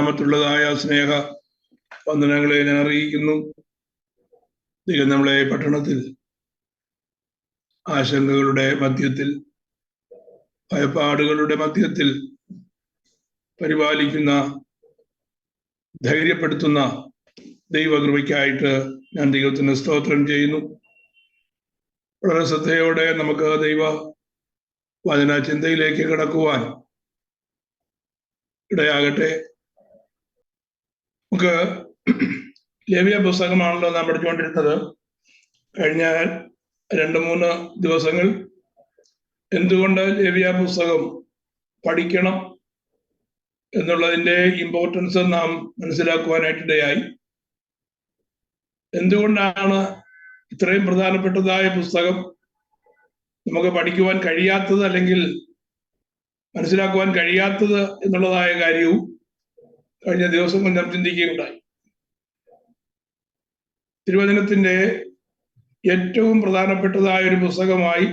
ദൈവനാമത്തുള്ളതായ സ്നേഹ വന്ദനങ്ങളെ ഞാൻ അറിയിക്കുന്നു. ദൈവം നമ്മളെ പട്ടണത്തിൽ ആശങ്കകളുടെ മധ്യത്തിൽ, ഭയപ്പാടുകളുടെ മധ്യത്തിൽ പരിപാലിക്കുന്ന, ധൈര്യപ്പെടുത്തുന്ന ദൈവകൃപയ്ക്കായിട്ട് ഞാൻ ദൈവത്തിന് സ്തോത്രം ചെയ്യുന്നു. വളരെ ശ്രദ്ധയോടെ നമുക്ക് ദൈവ വചന ചിന്തയിലേക്ക് കടക്കുവാൻ ഇടയാകട്ടെ. നമുക്ക് ലേവ്യ പുസ്തകമാണല്ലോ നാം പഠിച്ചുകൊണ്ടിരുന്നത്. കഴിഞ്ഞ 2-3 ദിവസങ്ങൾ എന്തുകൊണ്ട് ലേവ്യ പുസ്തകം പഠിക്കണം എന്നുള്ളതിൻ്റെ ഇമ്പോർട്ടൻസ് നാം മനസ്സിലാക്കുവാനായിട്ടിടയായി. എന്തുകൊണ്ടാണ് ഇത്രയും പ്രധാനപ്പെട്ടതായ പുസ്തകം നമുക്ക് പഠിക്കുവാൻ കഴിയാത്തത്, അല്ലെങ്കിൽ മനസ്സിലാക്കുവാൻ കഴിയാത്തത് എന്നുള്ളതായ കാര്യവും കഴിഞ്ഞ ദിവസങ്ങൾ നാം ചിന്തിക്കുകയുണ്ടായി. തിരുവചനത്തിന്റെ ഏറ്റവും പ്രധാനപ്പെട്ടതായ ഒരു പുസ്തകമായി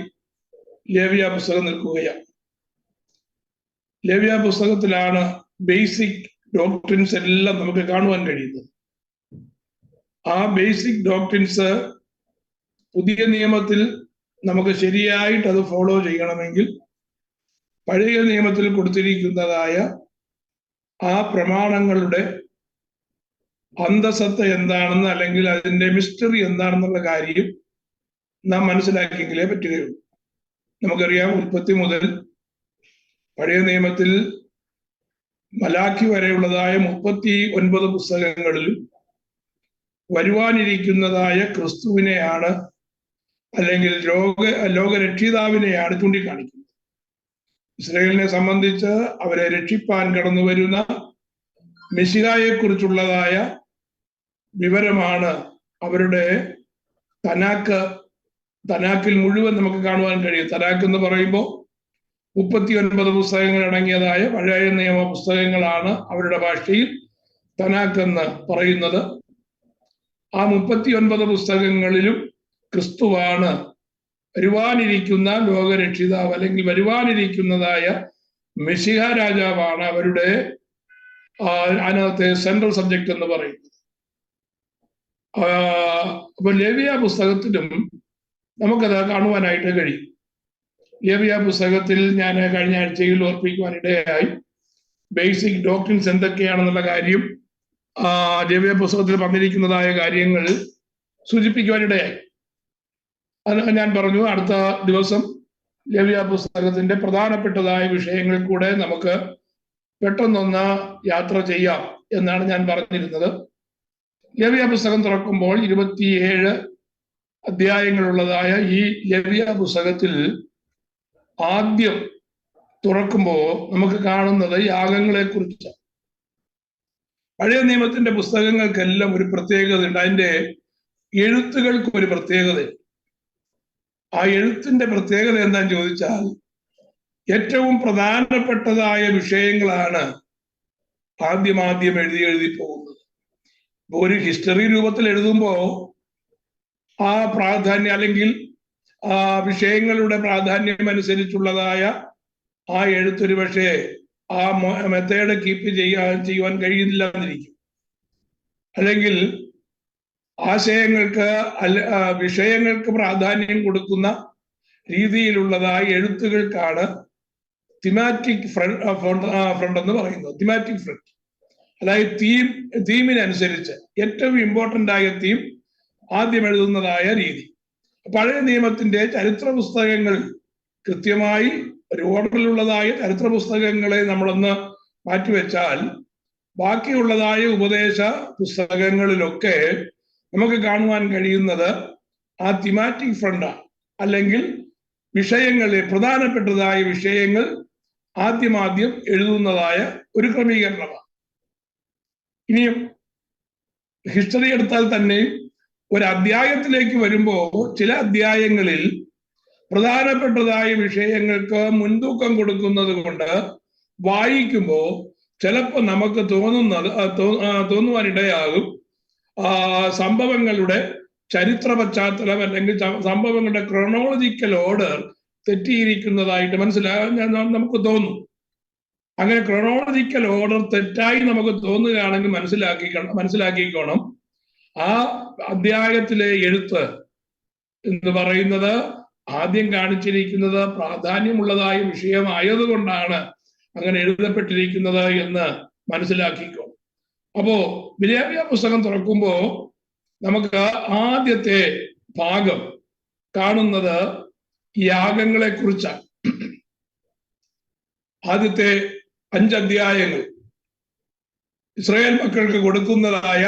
ലേവ്യ പുസ്തകം നിൽക്കുകയാണ്. ലേവ്യ പുസ്തകത്തിലാണ് ബേസിക് ഡോക്ട്രിൻസ് എല്ലാം നമുക്ക് കാണുവാൻ കഴിയുന്നത്. ആ ബേസിക് ഡോക്ട്രിൻസ് പുതിയ നിയമത്തിൽ നമുക്ക് ശരിയായിട്ട് അത് ഫോളോ ചെയ്യണമെങ്കിൽ പഴയ നിയമത്തിൽ കൊടുത്തിരിക്കുന്നതായ ആ പ്രമാണങ്ങളുടെ അന്തസത്ത എന്താണെന്ന്, അല്ലെങ്കിൽ അതിൻ്റെ മിസ്റ്ററി എന്താണെന്നുള്ള കാര്യം നാം മനസ്സിലാക്കിയെങ്കിലേ പറ്റുകയുള്ളൂ. നമുക്കറിയാം, ഉൽപ്പത്തി മുതൽ പഴയ നിയമത്തിൽ മലാഖി വരെയുള്ളതായ 39 പുസ്തകങ്ങളിലും വരുവാനിരിക്കുന്നതായ ക്രിസ്തുവിനെയാണ്, അല്ലെങ്കിൽ ലോകരക്ഷിതാവിനെയാണ് ചൂണ്ടിക്കാണിക്കുന്നത്. ഇസ്രായേലിനെ സംബന്ധിച്ച് അവരെ രക്ഷിപ്പാൻ കടന്നു വരുന്ന മെശിഹായെ കുറിച്ചുള്ളതായ വിവരമാണ് അവരുടെ തനാക്കിൽ മുഴുവൻ നമുക്ക് കാണുവാൻ കഴിയും. തനാക്ക് എന്ന് പറയുമ്പോൾ 39 പുസ്തകങ്ങൾ അടങ്ങിയതായ പഴയ നിയമ പുസ്തകങ്ങളാണ് അവരുടെ ഭാഷയിൽ തനാക്ക് എന്ന് പറയുന്നത്. ആ 39 പുസ്തകങ്ങളിലും ക്രിസ്തുവാണ് വരുവാനിരിക്കുന്ന ലോകരക്ഷിതാവ്, അല്ലെങ്കിൽ വരുവാനിരിക്കുന്നതായ മെശിഹ രാജാവാണ് അവരുടെ അതിനകത്തെ സെൻട്രൽ സബ്ജക്റ്റ് എന്ന് പറയുന്നത്. അപ്പൊ ലേവ്യ പുസ്തകത്തിലും നമുക്കത് കാണുവാനായിട്ട് കഴിയും. ലേവ്യ പുസ്തകത്തിൽ ഞാൻ കഴിഞ്ഞ ആഴ്ചയിൽ ഓർപ്പിക്കുവാനിടയായി ബേസിക് ഡോക്ട്രിൻസ് എന്തൊക്കെയാണെന്നുള്ള കാര്യം ലേവ്യ പുസ്തകത്തിൽ പറഞ്ഞിരിക്കുന്നതായ കാര്യങ്ങൾ സൂചിപ്പിക്കുവാനിടയായി. അത് ഞാൻ പറഞ്ഞു, അടുത്ത ദിവസം ലേവ്യ പുസ്തകത്തിന്റെ പ്രധാനപ്പെട്ടതായ വിഷയങ്ങളിൽ കൂടെ നമുക്ക് പെട്ടെന്നൊന്ന് യാത്ര ചെയ്യാം എന്നാണ് ഞാൻ പറഞ്ഞിരുന്നത്. ലേവ്യ പുസ്തകം തുറക്കുമ്പോൾ 27 അധ്യായങ്ങളുള്ളതായ ഈ ലേവ്യ പുസ്തകത്തിൽ ആദ്യം തുറക്കുമ്പോൾ നമുക്ക് കാണുന്നത് യാഗങ്ങളെ കുറിച്ചാണ്. പഴയ നിയമത്തിന്റെ പുസ്തകങ്ങൾക്കെല്ലാം ഒരു പ്രത്യേകതയുണ്ട്. അതിൻ്റെ എഴുത്തുകൾക്ക് ഒരു പ്രത്യേകതയുണ്ട്. ആ എഴുത്തിന്റെ പ്രത്യേകത എന്താന്ന് ചോദിച്ചാൽ, ഏറ്റവും പ്രധാനപ്പെട്ടതായ വിഷയങ്ങളാണ് ആദ്യം എഴുതി പോകുന്നത്. ഒരു ഹിസ്റ്ററി രൂപത്തിൽ എഴുതുമ്പോൾ ആ പ്രാധാന്യം, അല്ലെങ്കിൽ ആ വിഷയങ്ങളുടെ പ്രാധാന്യം അനുസരിച്ചുള്ളതായ ആ എഴുത്തൊരു പക്ഷേ ആ മെത്തേഡ് കീപ്പ് ചെയ്യുവാൻ കഴിയുന്നില്ല എന്നിരിക്കും. അല്ലെങ്കിൽ ആശയങ്ങൾക്ക് വിഷയങ്ങൾക്ക് പ്രാധാന്യം കൊടുക്കുന്ന രീതിയിലുള്ളതായ എഴുത്തുകൾക്കാണ് തിമാറ്റിക് ഫ്രണ്ട് എന്ന് പറയുന്നത്. തിമാറ്റിക് ഫ്രണ്ട്, അതായത് തീമിനനുസരിച്ച് ഏറ്റവും ഇമ്പോർട്ടൻ്റ് ആയ തീം ആദ്യം എഴുതുന്നതായ രീതി. പഴയ നിയമത്തിന്റെ ചരിത്ര പുസ്തകങ്ങൾ കൃത്യമായി ഒരു ഓർഡറിലുള്ളതായ ചരിത്ര പുസ്തകങ്ങളെ നമ്മളൊന്ന് മാറ്റിവെച്ചാൽ ബാക്കിയുള്ളതായ ഉപദേശ പുസ്തകങ്ങളിലൊക്കെ നമുക്ക് കാണുവാൻ കഴിയുന്നത് ആ തിമാറ്റിക് ഫ്രണ്ടാണ്, അല്ലെങ്കിൽ വിഷയങ്ങളെ, പ്രധാനപ്പെട്ടതായ വിഷയങ്ങൾ ആദ്യം എഴുതുന്നതായ ഒരു ക്രമീകരണമാണ്. ഇനിയും ഹിസ്റ്ററി എടുത്താൽ തന്നെ ഒരു അധ്യായത്തിലേക്ക് വരുമ്പോൾ ചില അധ്യായങ്ങളിൽ പ്രധാനപ്പെട്ടതായ വിഷയങ്ങൾക്ക് മുൻതൂക്കം കൊടുക്കുന്നത് കൊണ്ട് വായിക്കുമ്പോൾ ചിലപ്പോൾ നമുക്ക് തോന്നുവാനിടയാകും സംഭവങ്ങളുടെ ചരിത്ര പശ്ചാത്തലം, അല്ലെങ്കിൽ സംഭവങ്ങളുടെ ക്രോണോളജിക്കൽ ഓർഡർ തെറ്റിയിരിക്കുന്നതായിട്ട് നമുക്ക് തോന്നും. അങ്ങനെ ക്രോണോളജിക്കൽ ഓർഡർ തെറ്റായി നമുക്ക് തോന്നുകയാണെങ്കിൽ മനസ്സിലാക്കിക്കോണം. ആ അധ്യായത്തിലെ എഴുത്ത് എന്ന് പറയുന്നത് ആദ്യം കാണിച്ചിരിക്കുന്നത് പ്രാധാന്യമുള്ളതായ വിഷയമായതുകൊണ്ടാണ് അങ്ങനെ എഴുതപ്പെട്ടിരിക്കുന്നത് എന്ന് മനസ്സിലാക്കിക്കോ. അപ്പോ വിലേവ്യ പുസ്തകം തുറക്കുമ്പോ നമുക്ക് ആദ്യത്തെ ഭാഗം കാണുന്നത് യാഗങ്ങളെ കുറിച്ചാണ്. ആദ്യത്തെ 5 അധ്യായങ്ങൾ ഇസ്രായേൽ മക്കൾക്ക് കൊടുക്കുന്നതായ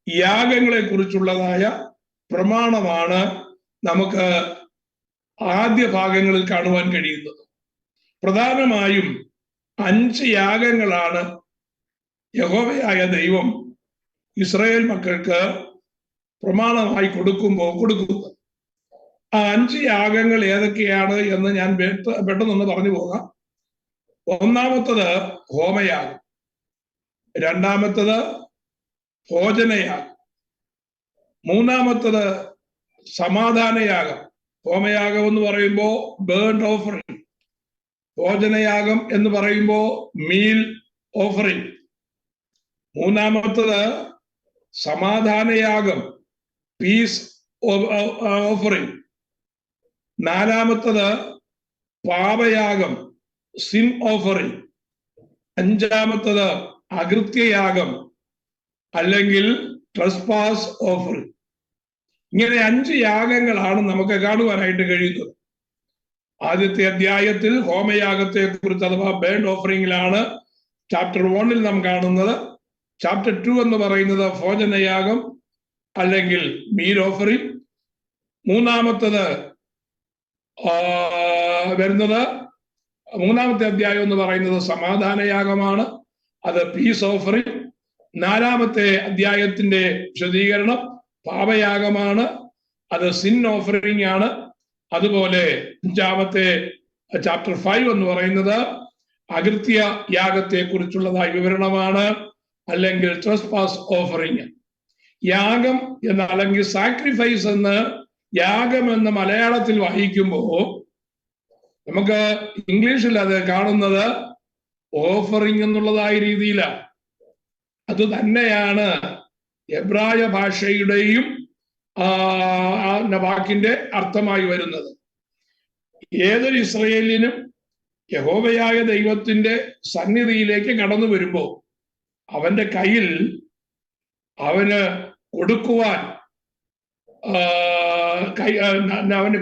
യാഗങ്ങളെ കുറിച്ചുള്ളതായ പ്രമാണമാണ് നമുക്ക് ആദ്യ ഭാഗങ്ങളിൽ കാണുവാൻ കഴിയുന്നത്. പ്രധാനമായും 5 യാഗങ്ങളാണ് യഹോവയായ ദൈവം ഇസ്രായേൽ മക്കൾക്ക് പ്രമാണമായി കൊടുക്കുന്നത്. ആ 5 യാഗങ്ങൾ ഏതൊക്കെയാണ് എന്ന് ഞാൻ പെട്ടെന്നൊന്ന് പറഞ്ഞു പോകാം. ഒന്നാമത്തത് ഹോമയാഗം, രണ്ടാമത്തത് ഭോജനയാഗം, മൂന്നാമത്തത് സമാധാനയാഗം. ഹോമയാഗം എന്ന് പറയുമ്പോൾ ബേൺഡ് ഓഫറിംഗ്, ഭോജനയാഗം എന്ന് പറയുമ്പോൾ മീൽ ഓഫറിംഗ്, മൂന്നാമത്തത് സമാധാനയാഗം പീസ് ഓഫറിംഗ്, നാലാമത്തത് പാപയാഗം സിൻ ഓഫറിംഗ്, അഞ്ചാമത്തത് അകൃത്യയാഗം അല്ലെങ്കിൽ ട്രസ്പാസ് ഓഫറിംഗ്. ഇങ്ങനെ 5 യാഗങ്ങളാണ് നമുക്ക് കാണുവാനായിട്ട് കഴിയുന്നത്. ആദ്യത്തെ അധ്യായത്തിൽ ഹോമയാഗത്തെ കുറിച്ച് അഥവാ ബേൺഡ് ഓഫറിംഗിലാണ് ചാപ്റ്റർ 1 നാം കാണുന്നത്. ചാപ്റ്റർ 2 എന്ന് പറയുന്നത് ഭോജനയാഗം അല്ലെങ്കിൽ മീൽ ഓഫറിംഗ്. മൂന്നാമത്തത് മൂന്നാമത്തെ അധ്യായം എന്ന് പറയുന്നത് സമാധാനയാഗമാണ്, അത് പീസ് ഓഫറിംഗ്. നാലാമത്തെ അധ്യായത്തിന്റെ വിശദീകരണം പാപയാഗമാണ്, അത് സിൻ ഓഫറിംഗ് ആണ്. അതുപോലെ അഞ്ചാമത്തെ ചാപ്റ്റർ 5 എന്ന് പറയുന്നത് അകൃത്യ യാഗത്തെ കുറിച്ചുള്ളതായ വിവരണമാണ്, അല്ലെങ്കിൽ ട്രസ്പാസ് ഓഫറിംഗ്. യാഗം എന്ന അല്ലെങ്കിൽ സാക്രിഫൈസ് എന്ന് യാഗം എന്ന് മലയാളത്തിൽ വായിക്കുമ്പോൾ നമുക്ക് ഇംഗ്ലീഷിൽ അത് കാണുന്നത് ഓഫറിംഗ് എന്നുള്ളതായ രീതിയിലാണ്. അത് തന്നെയാണ് എബ്രായ ഭാഷയുടെയും വാക്കിന്റെ അർത്ഥമായി വരുന്നത്. ഏതൊരു ഇസ്രയേലിനും യഹോവയായ ദൈവത്തിന്റെ സന്നിധിയിലേക്ക് കടന്നു വരുമ്പോൾ അവന്റെ കയ്യിൽ അവന്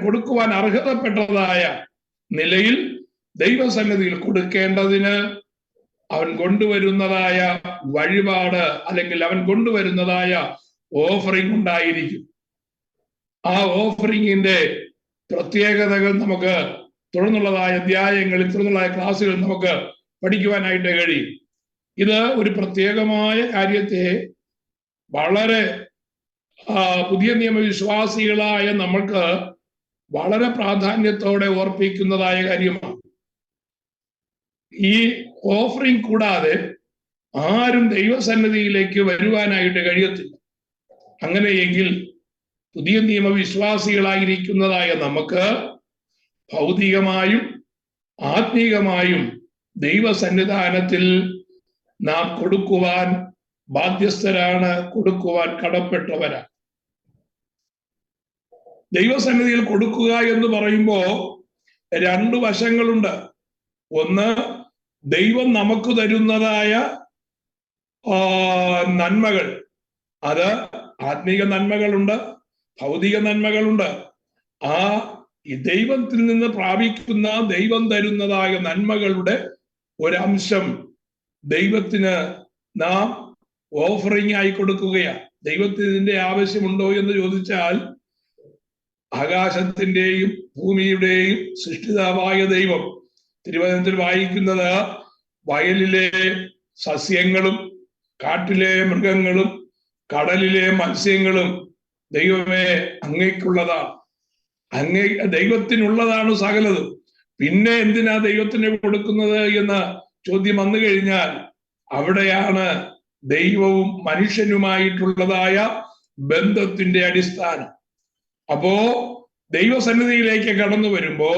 കൊടുക്കുവാൻ അർഹതപ്പെട്ടതായ നിലയിൽ ദൈവസന്നിധിയിൽ കൊടുക്കേണ്ടതിന് അവൻ കൊണ്ടുവരുന്നതായ വഴിപാട് അല്ലെങ്കിൽ അവൻ കൊണ്ടുവരുന്നതായ ഓഫറിംഗ് ഉണ്ടായിരിക്കും. ആ ഓഫറിംഗിന്റെ പ്രത്യേകതകൾ നമുക്ക് തുടർന്നുള്ളതായ അധ്യായങ്ങളിൽ തുടർന്നുള്ളതായ ക്ലാസ്സുകളിൽ നമുക്ക് പഠിക്കുവാനായിട്ട് കഴിയും. ഇത് ഒരു പ്രത്യേകമായ കാര്യത്തെ വളരെ പുതിയ നിയമവിശ്വാസികളായ നമ്മൾക്ക് വളരെ പ്രാധാന്യത്തോടെ ഓർപ്പിക്കുന്നതായ കാര്യമാണ്. ഈ ഓഫറിംഗ് കൂടാതെ ആരും ദൈവസന്നിധിയിലേക്ക് വരുവാനായിട്ട് കഴിയത്തില്ല. അങ്ങനെയെങ്കിൽ പുതിയ നിയമവിശ്വാസികളായിരിക്കുന്നതായ നമുക്ക് ഭൗതികമായും ആത്മീകമായും ദൈവസന്നിധാനത്തിൽ നാം കൊടുക്കുവാൻ ബാധ്യസ്ഥരാണ്, കൊടുക്കുവാൻ കടപ്പെട്ടവരാണ്. ദൈവസന്നിധിയിൽ കൊടുക്കുക എന്ന് പറയുമ്പോൾ 2 വശങ്ങളുണ്ട്. ഒന്ന്, ദൈവം നമുക്ക് തരുന്നതായ നന്മകൾ, അത് ആത്മീക നന്മകളുണ്ട്, ഭൗതിക നന്മകളുണ്ട്. ആ ദൈവത്തിൽ നിന്ന് പ്രാപിക്കുന്ന ദൈവം തരുന്നതായ നന്മകളുടെ ഒരംശം ദൈവത്തിന് നാം ഓഫറിംഗ് ആയി കൊടുക്കുകയാണ്. ദൈവത്തിന് ഇതിന്റെ ആവശ്യമുണ്ടോ എന്ന് ചോദിച്ചാൽ ആകാശത്തിന്റെയും ഭൂമിയുടെയും സൃഷ്ടിതാവായ ദൈവം, തിരുവചനത്തിൽ വായിക്കുന്നത് വയലിലെ സസ്യങ്ങളും കാട്ടിലെ മൃഗങ്ങളും കടലിലെ മത്സ്യങ്ങളും ദൈവമേ അങ്ങേക്കുള്ളതാണ്, ദൈവത്തിനുള്ളതാണ് സകലതും. പിന്നെ എന്തിനാ ദൈവത്തിന് കൊടുക്കുന്നത് എന്ന ചോദ്യം വന്നു കഴിഞ്ഞാൽ അവിടെയാണ് ദൈവവും മനുഷ്യനുമായിട്ടുള്ളതായ ബന്ധത്തിന്റെ അടിസ്ഥാനം. അപ്പോ ദൈവസന്നിധിയിലേക്ക് കടന്നു വരുമ്പോ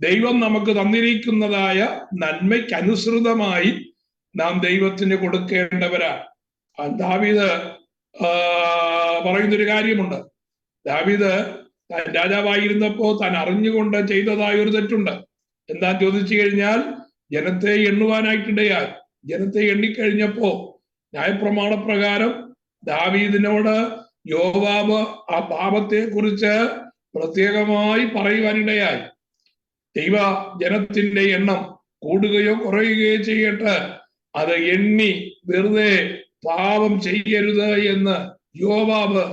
ദൈവം നമുക്ക് തന്നിരിക്കുന്നതായ നന്മയ്ക്കനുസൃതമായി നാം ദൈവത്തിന് കൊടുക്കേണ്ടവരാണ്. ദാവീദ് പറയുന്നൊരു കാര്യമുണ്ട്. ദാവീദ് താൻ രാജാവായിരുന്നപ്പോ താൻ അറിഞ്ഞുകൊണ്ട് ചെയ്തതായ ഒരു തെറ്റുണ്ട്. എന്താ ചോദിച്ചു കഴിഞ്ഞാൽ, ജനത്തെ എണ്ണുവാനായിട്ടിടയായി. ജനത്തെ എണ്ണിക്കഴിഞ്ഞപ്പോ ന്യായപ്രമാണ പ്രകാരം ദാവീദിനോട് യോവാബ് ആ പാപത്തെ കുറിച്ച് പ്രത്യേകമായി പറയുവാനിടയായി. ദൈവ ജനത്തിന്റെ എണ്ണം കൂടുകയോ കുറയുകയോ ചെയ്യട്ടെ, അത് എണ്ണി വെറുതെ പാപം ചെയ്യരുത് എന്ന് യോവാബ്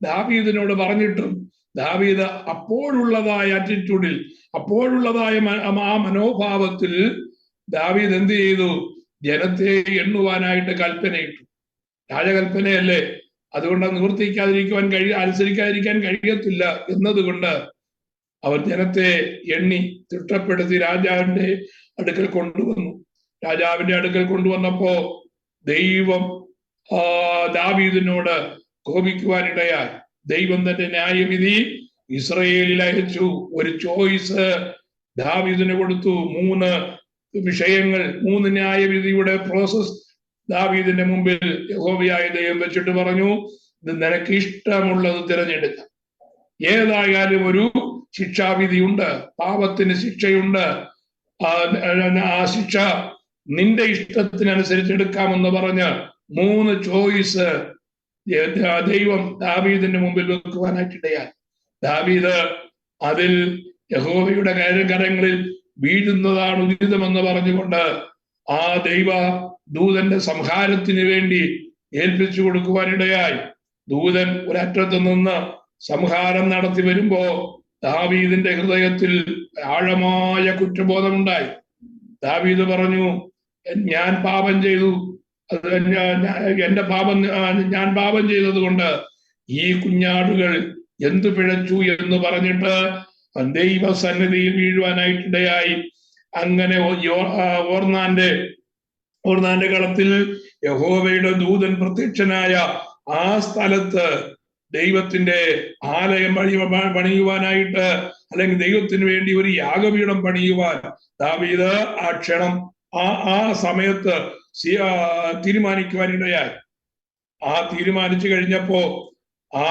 ദാവീദിനോട് പറഞ്ഞിട്ടും ദാവീദ് അപ്പോഴുള്ളതായ ആറ്റിറ്റ്യൂഡിൽ, അപ്പോഴുള്ളതായ ആ മനോഭാവത്തിൽ ദാവീദ് എന്ത് ചെയ്തു? ജനത്തെ എണ്ണുവാനായിട്ട് കൽപ്പനയിട്ടു. രാജകൽപ്പനയല്ലേ, അതുകൊണ്ട് അനുസരിക്കാതിരിക്കാൻ കഴിയത്തില്ല എന്നതുകൊണ്ട് അവർ ജനത്തെ എണ്ണി തിട്ടപ്പെടുത്തി രാജാവിന്റെ അടുക്കൽ കൊണ്ടുവന്നു. രാജാവിന്റെ അടുക്കൽ കൊണ്ടുവന്നപ്പോ ദൈവം ദാവീദിനോട് കോപിക്കുവാനിടയായി. ദൈവം തന്റെ ന്യായവിധി ഇസ്രയേലിൽ അയച്ചു. ഒരു ചോയ്സ് ദാവീദിന് കൊടുത്തു. 3 വിഷയങ്ങൾ, 3 ന്യായവിധിയുടെ പ്രോസസ് ദാവീദിന്റെ മുമ്പിൽ യഹോവയായ ദൈവം വെച്ചിട്ട് പറഞ്ഞു, ഇത് നിനക്ക് ഇഷ്ടമുള്ളത് തിരഞ്ഞെടുക്കാം. ഏതായാലും ഒരു ശിക്ഷാവിധിയുണ്ട്, പാപത്തിന് ശിക്ഷയുണ്ട്. ആ ശിക്ഷ നിന്റെ ഇഷ്ടത്തിനനുസരിച്ച് എടുക്കാമെന്ന് പറഞ്ഞ് 3 ചോയ്സ് ദൈവം ദാവീദിന്റെ മുമ്പിൽ വെക്കുവാനായിട്ടിടയായി. ദാവീദ് അതിൽ യഹോവയുടെ കരങ്ങളിൽ വീഴുന്നതാണ് ഉചിതമെന്ന് പറഞ്ഞുകൊണ്ട് ആ ദൈവ ദൂതന്റെ സംഹാരത്തിന് വേണ്ടി ഏൽപ്പിച്ചു കൊടുക്കുവാനിടയായി. ദൂതൻ ഒരറ്റത്ത് നിന്ന് സംഹാരം നടത്തി വരുമ്പോ ദാവീദിന്റെ ഹൃദയത്തിൽ ആഴമായ കുറ്റബോധമുണ്ടായി. ദാവീദ് പറഞ്ഞു, ഞാൻ പാപം ചെയ്തു, ഞാൻ പാപം ചെയ്തത് കൊണ്ട് ഈ കുഞ്ഞാടുകൾ എന്തു പിഴച്ചു എന്ന് പറഞ്ഞിട്ട് ദൈവസന്നിധിയിൽ വീഴുവാനായിട്ടിടയായി. അങ്ങനെ ഓർന്നാന്റെ കളത്തിൽ യഹോവയുടെ ദൂതൻ പ്രത്യക്ഷനായ ആ സ്ഥലത്ത് ദൈവത്തിന്റെ ആലയം പണിയുവാനായിട്ട്, അല്ലെങ്കിൽ ദൈവത്തിന് വേണ്ടി ഒരു യാഗപീഠം പണിയുവാൻ ദാവീദ് ആ ക്ഷണം ആ സമയത്ത് തീരുമാനിക്കുവാനിടയായി. തീരുമാനിച്ചു കഴിഞ്ഞപ്പോ ആ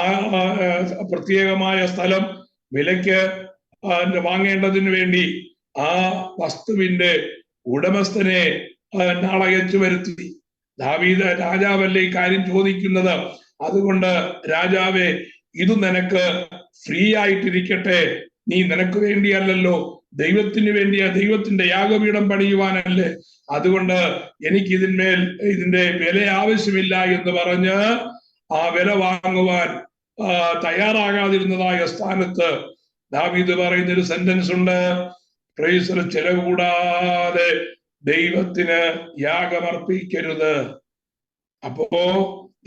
പ്രത്യേകമായ സ്ഥലം വിലയ്ക്ക് വാങ്ങേണ്ടതിന് വേണ്ടി ആ വസ്തുവിന്റെ ഉടമസ്ഥനെ നാളയച്ചു വരുത്തി. ദാവീദ് രാജാവല്ലേ ഈ കാര്യം ചോദിക്കുന്നത്, അതുകൊണ്ട് രാജാവേ, ഇത് നിനക്ക് ഫ്രീ ആയിട്ടിരിക്കട്ടെ. നീ നിനക്ക് വേണ്ടിയല്ലല്ലോ, ദൈവത്തിന് വേണ്ടിയാ, ദൈവത്തിന്റെ യാഗപീഠം പണിയുവാനല്ലേ, അതുകൊണ്ട് എനിക്ക് ഇതിന്റെ വില ആവശ്യമില്ല എന്ന് പറഞ്ഞ് ആ വില വാങ്ങുവാൻ തയ്യാറാകാതിരുന്നതായ സ്ഥാനത്ത് ദാവീദ് പറയുന്നൊരു സെന്റൻസ് ഉണ്ട്, ചെലവ് കൂടാതെ ദൈവത്തിന് യാഗമർപ്പിക്കരുത്. അപ്പോ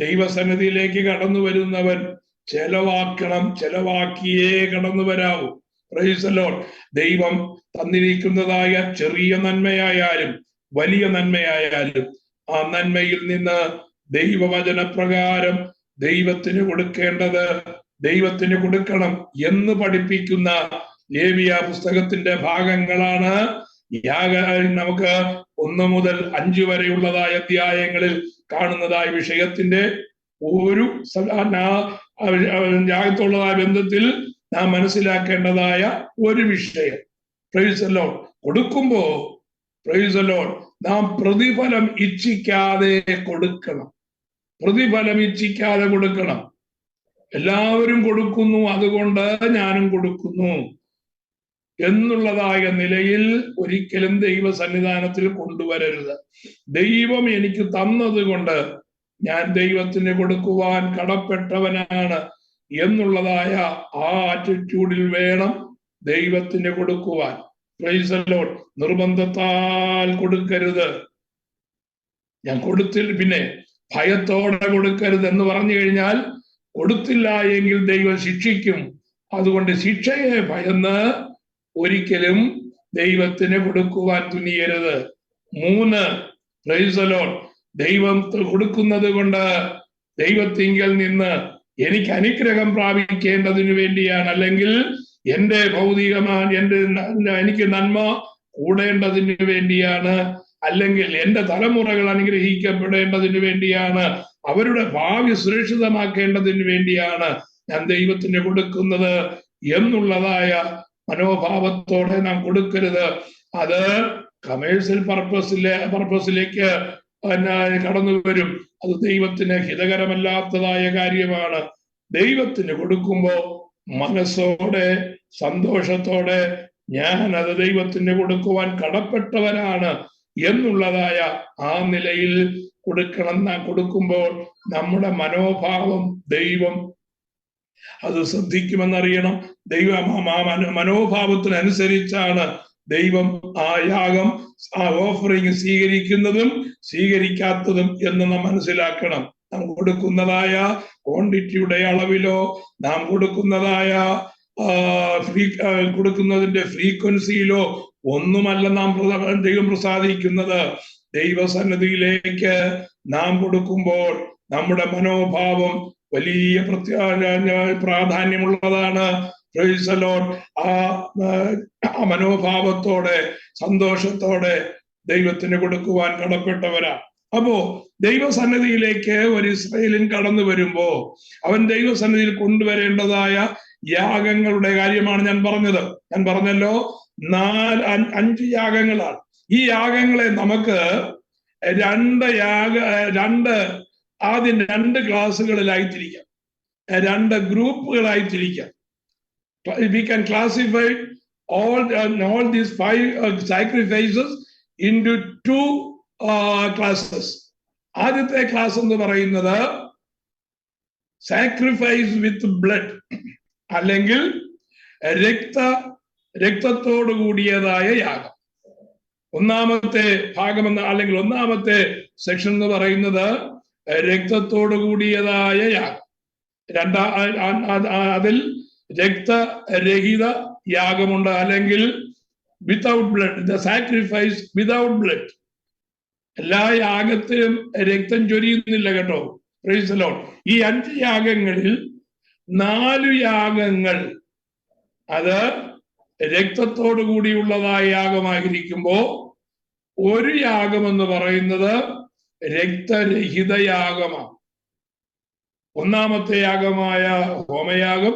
ദൈവസന്നിധിയിലേക്ക് കടന്നു വരുന്നവൻ ചെലവാക്കണം, ചെലവാക്കിയേ കടന്നു വരാവൂ. Price the Lord. ദൈവം തന്നിരിക്കുന്നതായ ചെറിയ നന്മയായാലും വലിയ നന്മയായാലും ആ നന്മയിൽ നിന്ന് ദൈവവചനപ്രകാരം ദൈവത്തിന് കൊടുക്കേണ്ടത് ദൈവത്തിന് കൊടുക്കണം എന്ന് പഠിപ്പിക്കുന്ന ലേവ്യ പുസ്തകത്തിന്റെ ഭാഗങ്ങളാണ് നമുക്ക് 1 മുതൽ 5 വരെയുള്ളതായ അധ്യായങ്ങളിൽ കാണുന്നതായ വിഷയത്തിന്റെ ഒരു യാഗത്തുള്ളതായ ബന്ധത്തിൽ നാം മനസ്സിലാക്കേണ്ടതായ ഒരു വിഷയം. Price the Lord. കൊടുക്കുമ്പോ പ്രൈസ് ദി ലോർഡ് നാം പ്രതിഫലം ഇച്ഛിക്കാതെ കൊടുക്കണം. പ്രതിഫലം ഇച്ഛിക്കാതെ കൊടുക്കണം. എല്ലാവരും കൊടുക്കുന്നു, അതുകൊണ്ട് ഞാനും കൊടുക്കുന്നു എന്നുള്ളതായ നിലയിൽ ഒരിക്കലും ദൈവ സന്നിധാനത്തിൽ കൊണ്ടുവരരുത്. ദൈവം എനിക്ക് തന്നത് കൊണ്ട് ഞാൻ ദൈവത്തിന് കൊടുക്കുവാൻ കടപ്പെട്ടവനാണ് എന്നുള്ളതായ ആ ആറ്റിറ്റ്യൂഡിൽ വേണം ദൈവത്തിന് കൊടുക്കുവാൻ. Price the Lord. നിർബന്ധത്താൽ കൊടുക്കരുത്. ഞാൻ കൊടുത്തില്ല, പിന്നെ ഭയത്തോടെ കൊടുക്കരുത് എന്ന് പറഞ്ഞു കഴിഞ്ഞാൽ കൊടുത്തില്ല എങ്കിൽ ദൈവം ശിക്ഷിക്കും. അതുകൊണ്ട് ശിക്ഷയെ ഭയന്ന് ഒരിക്കലും ദൈവത്തിന് കൊടുക്കുവാൻ തുനിയരുത്. 3, പ്രൈസ് ദി ലോർഡ്, ദൈവം കൊടുക്കുന്നത് കൊണ്ട് ദൈവത്തിങ്കൽ നിന്ന് എനിക്ക് അനുഗ്രഹം പ്രാപിക്കേണ്ടതിന് വേണ്ടിയാണ്, അല്ലെങ്കിൽ എന്റെ എനിക്ക് നന്മ കൂടേണ്ടതിന് വേണ്ടിയാണ്, അല്ലെങ്കിൽ എന്റെ തലമുറകൾ അനുഗ്രഹിക്കപ്പെടേണ്ടതിന് വേണ്ടിയാണ്, അവരുടെ ഭാവി സുരക്ഷിതമാക്കേണ്ടതിന് വേണ്ടിയാണ് ഞാൻ ദൈവത്തിന് കൊടുക്കുന്നത് എന്നുള്ളതായ മനോഭാവത്തോടെ നാം കൊടുക്കരുത്. അത് കമേഴ്സ്യൽ പർപ്പസിലേക്ക് കടന്നു വരും. അത് ദൈവത്തിന് ഹിതകരമല്ലാത്തതായ കാര്യമാണ്. ദൈവത്തിന് കൊടുക്കുമ്പോ മനസ്സോടെ സന്തോഷത്തോടെ ഞാൻ അത് ദൈവത്തിന് കൊടുക്കുവാൻ കടപ്പെട്ടവനാണ് എന്നുള്ളതായ ആ നിലയിൽ കൊടുക്കണം. നാം കൊടുക്കുമ്പോൾ നമ്മുടെ മനോഭാവം ദൈവം അത് ശ്രദ്ധിക്കുമെന്നറിയണം. മനോഭാവത്തിനനുസരിച്ചാണ് ദൈവം ആ യാഗം, ആ ഓഫറിങ് സ്വീകരിക്കുന്നതും സ്വീകരിക്കാത്തതും എന്ന് നാം മനസ്സിലാക്കണം. നാം കൊടുക്കുന്നതായ ക്വാണ്ടിറ്റിയുടെ അളവിലോ നാം കൊടുക്കുന്നതായ കൊടുക്കുന്നതിന്റെ ഫ്രീക്വൻസിയിലോ ഒന്നുമല്ല നാം ദൈവം പ്രസാദിക്കുന്നത്. ദൈവസന്നിധിയിലേക്ക് നാം കൊടുക്കുമ്പോൾ നമ്മുടെ മനോഭാവം വലിയ പ്രാധാന്യമുള്ളതാണ്. Price the Lord. ആ മനോഭാവത്തോടെ സന്തോഷത്തോടെ ദൈവത്തിന് കൊടുക്കുവാൻ കടപ്പെട്ടവരാ. അപ്പോ ദൈവസന്നിധിയിലേക്ക് ഒരു ഇസ്രായേലിൻ കടന്നു വരുമ്പോ അവൻ ദൈവസന്നിധിയിൽ കൊണ്ടുവരേണ്ടതായ യാഗങ്ങളുടെ കാര്യമാണ് ഞാൻ പറഞ്ഞത്. ഞാൻ പറഞ്ഞല്ലോ 5 യാഗങ്ങളാണ്. ഈ യാഗങ്ങളെ നമുക്ക് ആദ്യം 2 ക്ലാസ്സുകളിലായി തിരിക്കാം, 2 ഗ്രൂപ്പുകളായി തിരിക്കാം. We can classify all these 5 sacrifices into 2 classes. ആദ്യത്തെ ക്ലാസ് എന്ന് പറയുന്നത് സാക്രിഫൈസ് വിത്ത് ബ്ലഡ്, അല്ലെങ്കിൽ രക്തത്തോടു കൂടിയതായ യാഗം. ഒന്നാമത്തെ ഭാഗം അല്ലെങ്കിൽ ഒന്നാമത്തെ സെക്ഷൻ എന്ന് പറയുന്നത് രക്തത്തോടു കൂടിയതായ യാഗം. അതിൽ രക്തരഹിത യാഗമുണ്ട്, അല്ലെങ്കിൽ without blood, the sacrifice without blood. എല്ലാ യാഗത്തിലും രക്തം ചൊരിയുന്നില്ല കേട്ടോ. Price the Lord. ഈ 5 യാഗങ്ങളിൽ 4 യാഗങ്ങൾ അത് രക്തത്തോടു കൂടിയുള്ളതായ യാഗമായിരിക്കുമ്പോ 1 യാഗം എന്ന് പറയുന്നത് രക്തരഹിത യാഗമാണ്. ഒന്നാമത്തെ യാഗമായ ഹോമയാഗം,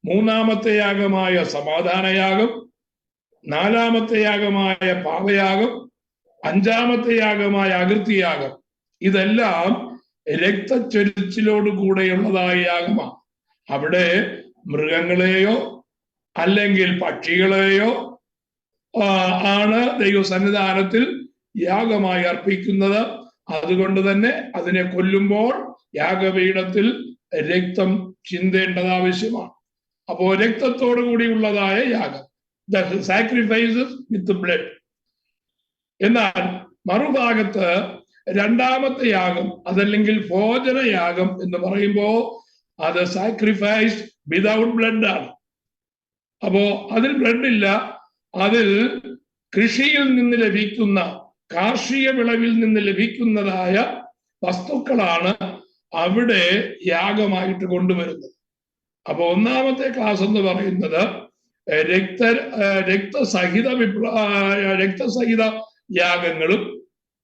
3-ാമത്തെ യാഗമായ സമാധാനയാഗം, 4-ാമത്തെ യാഗമായ പാപയാഗം, 5-ാമത്തെ യാഗമായ അകൃത്യയാഗം. ഇതെല്ലാം രക്തച്ചൊരിച്ചിലോട് കൂടെയുള്ളതായ യാഗമാണ്. അവിടെ മൃഗങ്ങളെയോ അല്ലെങ്കിൽ പക്ഷികളെയോ ആണ് ദൈവസന്നിധാനത്തിൽ യാഗമായി അർപ്പിക്കുന്നത്. അതുകൊണ്ട് തന്നെ അതിനെ കൊല്ലുമ്പോൾ യാഗപീഠത്തിൽ രക്തം ചിന്തേണ്ടത് ആവശ്യമാണ്. അപ്പോ രക്തത്തോടു കൂടിയുള്ളതായ യാഗം, ദ സാക്രിഫൈസസ് വിത്ത് ബ്ലഡ്. എന്നാൽ മറുഭാഗത്ത് 2-ാമത്തെ യാഗം, അതല്ലെങ്കിൽ ഭോജനയാഗം എന്ന് പറയുമ്പോ അത് സാക്രിഫൈസ് വിതൗട്ട് ബ്ലഡ് ആണ്. അപ്പോ അതിൽ ബ്ലഡ് ഇല്ല. അതിൽ കൃഷിയിൽ നിന്ന് ലഭിക്കുന്ന, കാർഷിക വിളവിൽ നിന്ന് ലഭിക്കുന്നതായ വസ്തുക്കളാണ് അവിടെ യാഗമായിട്ട് കൊണ്ടുവരുന്നത്. അപ്പൊ 1-ാമത്തെ ക്ലാസ് എന്ന് പറയുന്നത് രക്തസഹിത യാഗങ്ങളും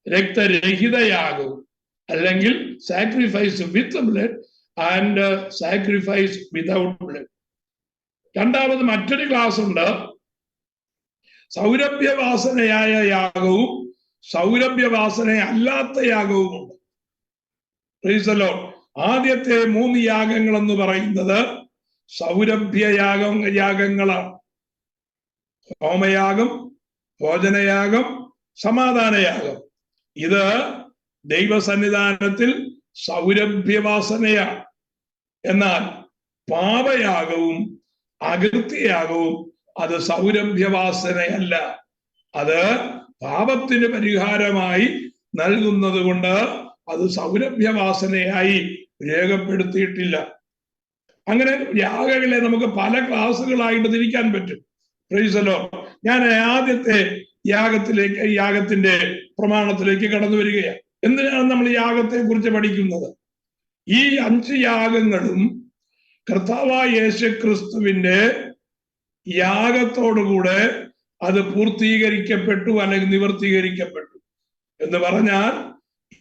രക്തരഹിത യാഗവും, അല്ലെങ്കിൽ sacrifice with blood and sacrifice without blood. 2-ാമത് മറ്റൊരു ക്ലാസ് ഉണ്ട്, സൗരഭ്യവാസനയായ യാഗവും സൗരഭ്യവാസന അല്ലാത്ത യാഗവുമുണ്ട്. Price the Lord. ആദ്യത്തെ 3 യാഗങ്ങൾ എന്ന് പറയുന്നത് യാഗങ്ങളാണ്. ഹോമയാഗം, ഭോജനയാഗം, സമാധാനയാഗം. ഇത് ദൈവസന്നിധാനത്തിൽ സൗരഭ്യവാസനയാണ്. എന്നാൽ പാപയാഗവും അകൃത്യയാഗവും അത് സൗരഭ്യവാസനയല്ല. അത് പാപത്തിന് പരിഹാരമായി നൽകുന്നത് കൊണ്ട് അത് സൗരഭ്യവാസനയായി രേഖപ്പെടുത്തിയിട്ടില്ല. അങ്ങനെ യാഗങ്ങളെ നമുക്ക് പല ക്ലാസ്സുകളായിട്ട് തിരിക്കാൻ പറ്റും. Price the Lord. ഞാൻ ആദ്യത്തെ യാഗത്തിന്റെ പ്രമാണത്തിലേക്ക് കടന്നു വരികയാണ്. എന്തിനാണ് നമ്മൾ യാഗത്തെ കുറിച്ച് പഠിക്കുന്നത്? ഈ 5 യാഗങ്ങളും കർത്താവായ യേശുക്രിസ്തുവിന്റെ യാഗത്തോടുകൂടെ അത് പൂർത്തീകരിക്കപ്പെട്ടു അല്ലെങ്കിൽ നിവർത്തീകരിക്കപ്പെട്ടു എന്ന് പറഞ്ഞാൽ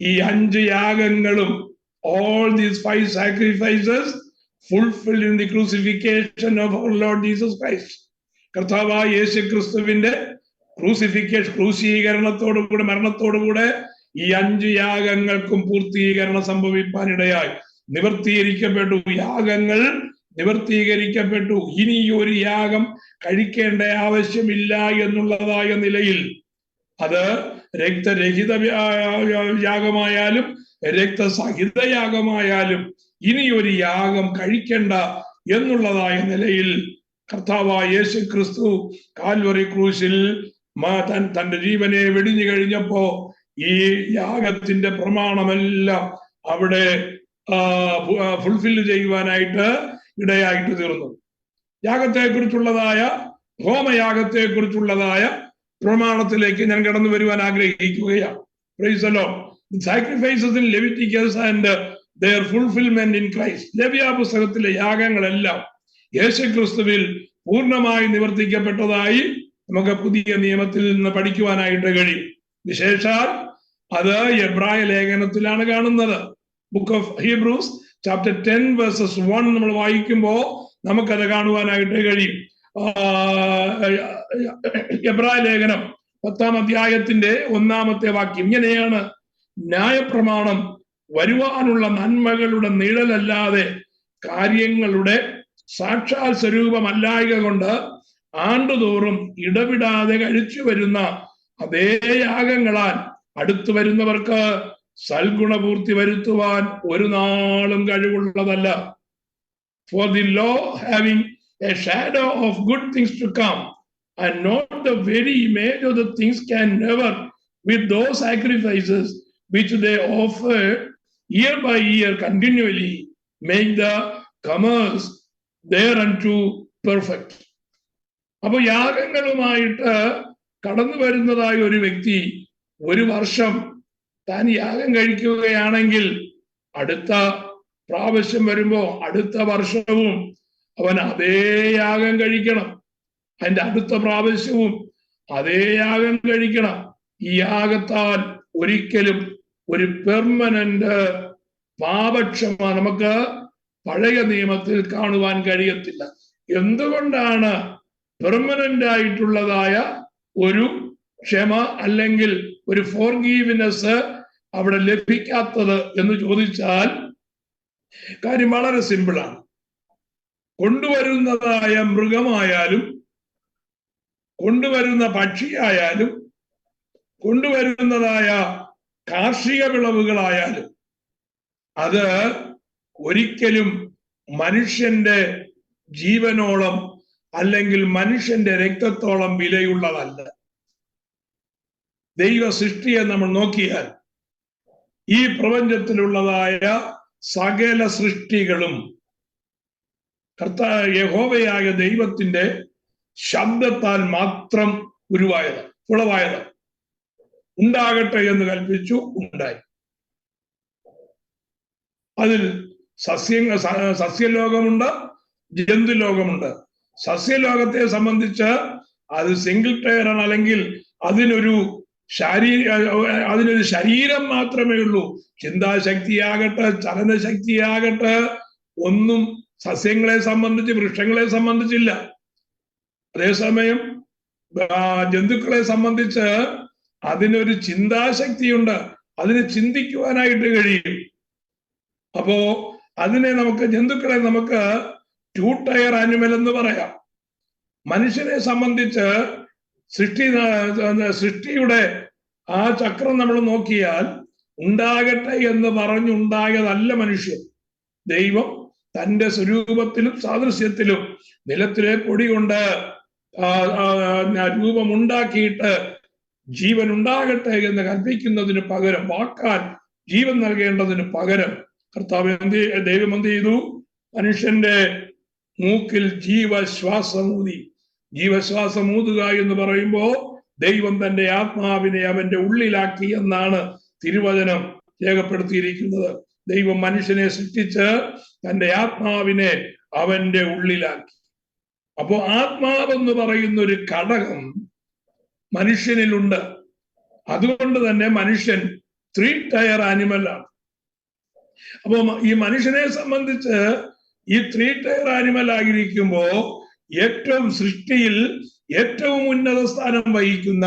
ഈ 5 യാഗങ്ങളും all these 5 sacrifices fulfilled in the crucifixion of our Lord Jesus Christ. കർത്താവായ യേശു ക്രിസ്തുവിന്റെ ക്രൂശീകരണത്തോടുകൂടെ മരണത്തോടുകൂടെ ഈ 5 യാഗങ്ങൾക്കും പൂർത്തീകരണം സംഭവിപ്പാനിടയായി നിവർത്തീകരിക്കപ്പെട്ടു. യാഗങ്ങൾ നിവർത്തീകരിക്കപ്പെട്ടു. ഇനി ഒരു യാഗം കഴിക്കേണ്ട ആവശ്യമില്ല എന്നുള്ളതായ നിലയിൽ അത് രക്തരഹിത യാഗമായാലും രക്തസഹിത യാഗമായാലും ഇനി ഒരു യാഗം കഴിക്കേണ്ട എന്നുള്ളതായ നിലയിൽ കർത്താവായ യേശു ക്രിസ്തു കാൽവറി ക്രൂശിൽ തന്റെ ജീവനെ വെടിഞ്ഞു കഴിഞ്ഞപ്പോ ഈ യാഗത്തിന്റെ പ്രമാണമെല്ലാം അവിടെ ഫുൾഫിൽ ചെയ്യുവാനായിട്ട് ഇടയായിട്ട് തീർന്നു. യാഗത്തെക്കുറിച്ചുള്ളതായ ഹോമയാഗത്തെക്കുറിച്ചുള്ളതായ പ്രമാണത്തിലേക്ക് ഞാൻ കടന്നു വരുവാൻ ആഗ്രഹിക്കുകയാണ്. Praise the Lord. The sacrifices in Leviticus and their fulfillment in Christ. ലേവ്യ പുസ്തകത്തിലെ യാഗങ്ങളെല്ലാം യേശു ക്രിസ്തുവിൽ പൂർണ്ണമായി നിവർത്തിക്കപ്പെട്ടതായി നമുക്ക് പുതിയ നിയമത്തിൽ നിന്ന് പഠിക്കുവാനായിട്ട് കഴിയും. വിശേഷാൽ അത് എബ്രായ ലേഖനത്തിലാണ് കാണുന്നത്. Book of Hebrews chapter 10 verses 1 നമ്മൾ വായിക്കുമ്പോൾ നമുക്കത് കാണുവാനായിട്ട് കഴിയും. എബ്രായ ലേഖനം 10-ാം അധ്യായത്തിന്റെ 1-ാമത്തെ വാക്യം ഇങ്ങനെയാണ്: ന്യായപ്രമാണം വരുവാനുള്ള നന്മകളുടെ നിഴലല്ലാതെ കാര്യങ്ങളുടെ സാക്ഷാൽ സ്വരൂപമല്ലായക കൊണ്ട് ആണ്ടുതോറും ഇടവിടാതെ കഴിച്ചു വരുന്ന അതേ യാഗങ്ങളാൽ അടുത്തു വരുന്നവർക്ക് സൽഗുണപൂർത്തി വരുത്തുവാൻ ഒരു നാളും കഴിവുള്ളതല്ല. For the law having a shadow of good things to come and not the very image of the things can never with those sacrifices which they offer year by year continually make the comers thereunto perfect. അപ്പൊ യാഗങ്ങളുമായിട്ട് കടന്നു വരുന്നതായ ഒരു വ്യക്തി ഒരു വർഷം താൻ യാഗം കഴിക്കുകയാണെങ്കിൽ അടുത്ത പ്രാവശ്യം വരുമ്പോ അടുത്ത വർഷവും അവൻ അതേ യാഗം കഴിക്കണം. അതിന്റെ അടുത്ത പ്രാവശ്യവും അതേ യാഗം കഴിക്കണം. ഈ യാഗത്താൽ ഒരിക്കലും ഒരു പെർമനന്റ് പാപക്ഷമ നമുക്ക് പഴയ നിയമത്തിൽ കാണുവാൻ കഴിയത്തില്ല. എന്തുകൊണ്ടാണ് പെർമനന്റ് ആയിട്ടുള്ളതായ ഒരു ക്ഷമ അല്ലെങ്കിൽ ഒരു ഫോർഗീവ്നെസ് അവിടെ ലഭിക്കാത്തത് എന്ന് ചോദിച്ചാൽ കാര്യം വളരെ സിമ്പിളാണ്. കൊണ്ടുവരുന്നതായ മൃഗമായാലും കൊണ്ടുവരുന്ന പക്ഷിയായാലും കൊണ്ടുവരുന്നതായ കാർഷിക വിളവുകളായാലും അത് ഒരിക്കലും മനുഷ്യന്റെ ജീവനോളം അല്ലെങ്കിൽ മനുഷ്യന്റെ രക്തത്തോളം വിലയുള്ളതല്ല. ദൈവ സൃഷ്ടിയെ നമ്മൾ നോക്കിയാൽ ഈ പ്രപഞ്ചത്തിലുള്ളതായ സകല സൃഷ്ടികളും യഹോവയായ ദൈവത്തിന്റെ ശബ്ദത്താൽ മാത്രം ഉളവായത്. ഉണ്ടാകട്ടെ എന്ന് കൽപ്പിച്ചു, ഉണ്ടായി. അതിൽ സസ്യലോകമുണ്ട്, ജന്തുലോകമുണ്ട്. സസ്യലോകത്തെ സംബന്ധിച്ച് അത് സിംഗിൾ ടയറാണ്, അല്ലെങ്കിൽ അതിനൊരു ശരീരം മാത്രമേ ഉള്ളൂ. ചിന്താശക്തിയാകട്ടെ ചലനശക്തിയാകട്ടെ ഒന്നും സസ്യങ്ങളെ സംബന്ധിച്ച് വൃക്ഷങ്ങളെ സംബന്ധിച്ചില്ല. അതേസമയം ജന്തുക്കളെ സംബന്ധിച്ച് അതിനൊരു ചിന്താശക്തിയുണ്ട്, അതിന് ചിന്തിക്കുവാനായിട്ട് കഴിയും. അപ്പോ ജന്തുക്കളെ നമുക്ക് 2 ടയർ ആനിമൽ എന്ന് പറയാം. മനുഷ്യനെ സംബന്ധിച്ച് സൃഷ്ടിയുടെ ആ ചക്രം നമ്മൾ നോക്കിയാൽ ഉണ്ടാകട്ടെ എന്ന് പറഞ്ഞുണ്ടായതല്ല മനുഷ്യൻ. ദൈവം തന്റെ സ്വരൂപത്തിലും സാദൃശ്യത്തിലും നിലത്തിലെ പൊടി കൊണ്ട് രൂപമുണ്ടാക്കിയിട്ട് ജീവൻ ഉണ്ടാകട്ടെ എന്ന് കൽപ്പിക്കുന്നതിന് പകരം, വാക്കാൽ ജീവൻ നൽകേണ്ടതിന് പകരം ദൈവം എന്ത് ചെയ്തു? മനുഷ്യന്റെ മൂക്കിൽ ജീവശ്വാസം ഊതുക എന്ന് പറയുമ്പോ ദൈവം തന്റെ ആത്മാവിനെ അവന്റെ ഉള്ളിലാക്കി എന്നാണ് തിരുവചനം രേഖപ്പെടുത്തിയിരിക്കുന്നത്. ദൈവം മനുഷ്യനെ സൃഷ്ടിച്ച് തന്റെ ആത്മാവിനെ അവന്റെ ഉള്ളിലാക്കി. അപ്പോ ആത്മാവെന്ന് പറയുന്ന ഒരു ഘടകം മനുഷ്യനിലുണ്ട്. അതുകൊണ്ട് തന്നെ മനുഷ്യൻ 3 ടയർ ആനിമലാണ്. അപ്പോ ഈ മനുഷ്യനെ സംബന്ധിച്ച് ഈ 3 ടയർ ആനിമൽ ആയിരിക്കുമ്പോ ഏറ്റവും സൃഷ്ടിയിൽ ഏറ്റവും ഉന്നത സ്ഥാനം വഹിക്കുന്ന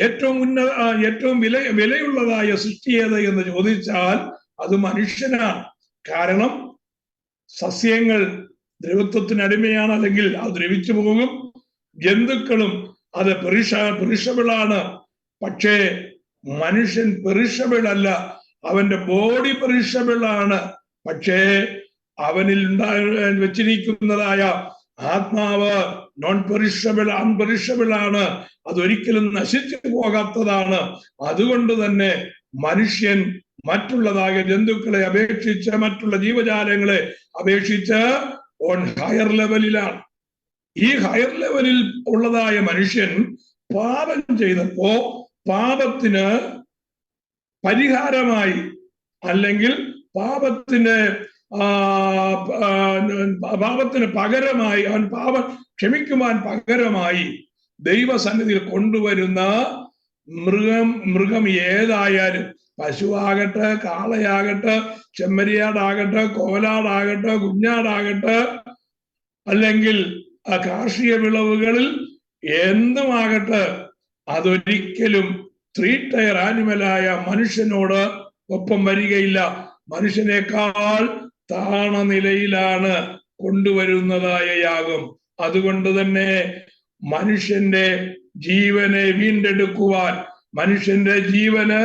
ഏറ്റവും വിലയുള്ളതായ സൃഷ്ടി ഏത് എന്ന് ചോദിച്ചാൽ അത് മനുഷ്യനാണ്. കാരണം സസ്യങ്ങൾ ദ്രവത്വത്തിന് അടിമയാണ്, അല്ലെങ്കിൽ അത് ദ്രവിച്ചു പോകും. ജന്തുക്കളും അത് പെറിഷബിളാണ്. പക്ഷേ മനുഷ്യൻ പെറിഷബിൾ അല്ല, അവന്റെ ബോഡി പെറിഷബിൾ ആണ്. പക്ഷേ അവനിൽ വെച്ചിരിക്കുന്നതായ ആത്മാവ് നോൺ പെറിഷബിൾ, അൺപെറിഷബിൾ ആണ്. അതൊരിക്കലും നശിച്ചു പോകാത്തതാണ്. അതുകൊണ്ട് തന്നെ മനുഷ്യൻ മറ്റുള്ളതായ ജന്തുക്കളെ അപേക്ഷിച്ച്, മറ്റുള്ള ജീവജാലങ്ങളെ അപേക്ഷിച്ച് ഓൺ ഹയർ ലെവലിലാണ്. ഈ ഹയർ ലെവലിൽ ഉള്ളതായ മനുഷ്യൻ പാപം ചെയ്തപ്പോ പാപത്തിന് പരിഹാരമായി, അല്ലെങ്കിൽ പാപത്തിന് പകരമായി, അവൻ പാപം ക്ഷമിക്കുവാൻ പകരമായി ദൈവസന്നിധിയിൽ കൊണ്ടുവരുന്ന മൃഗം ഏതായാലും, പശുവാകട്ടെ, കാളയാകട്ടെ, ചെമ്മരിയാടാകട്ടെ, കോലാടാകട്ടെ, കുഞ്ഞാടാകട്ടെ, അല്ലെങ്കിൽ കാർഷിക വിളവുകളിൽ എന്തുമാകട്ടെ, അതൊരിക്കലും 3 ടയർ ആനിമലായ മനുഷ്യനോട് ഒപ്പം വരികയില്ല. മനുഷ്യനേക്കാൾ താണ നിലയിലാണ് കൊണ്ടുവരുന്നതായ യാഗം. അതുകൊണ്ട് തന്നെ മനുഷ്യന്റെ ജീവനെ വീണ്ടെടുക്കുവാൻ, മനുഷ്യന്റെ ജീവന്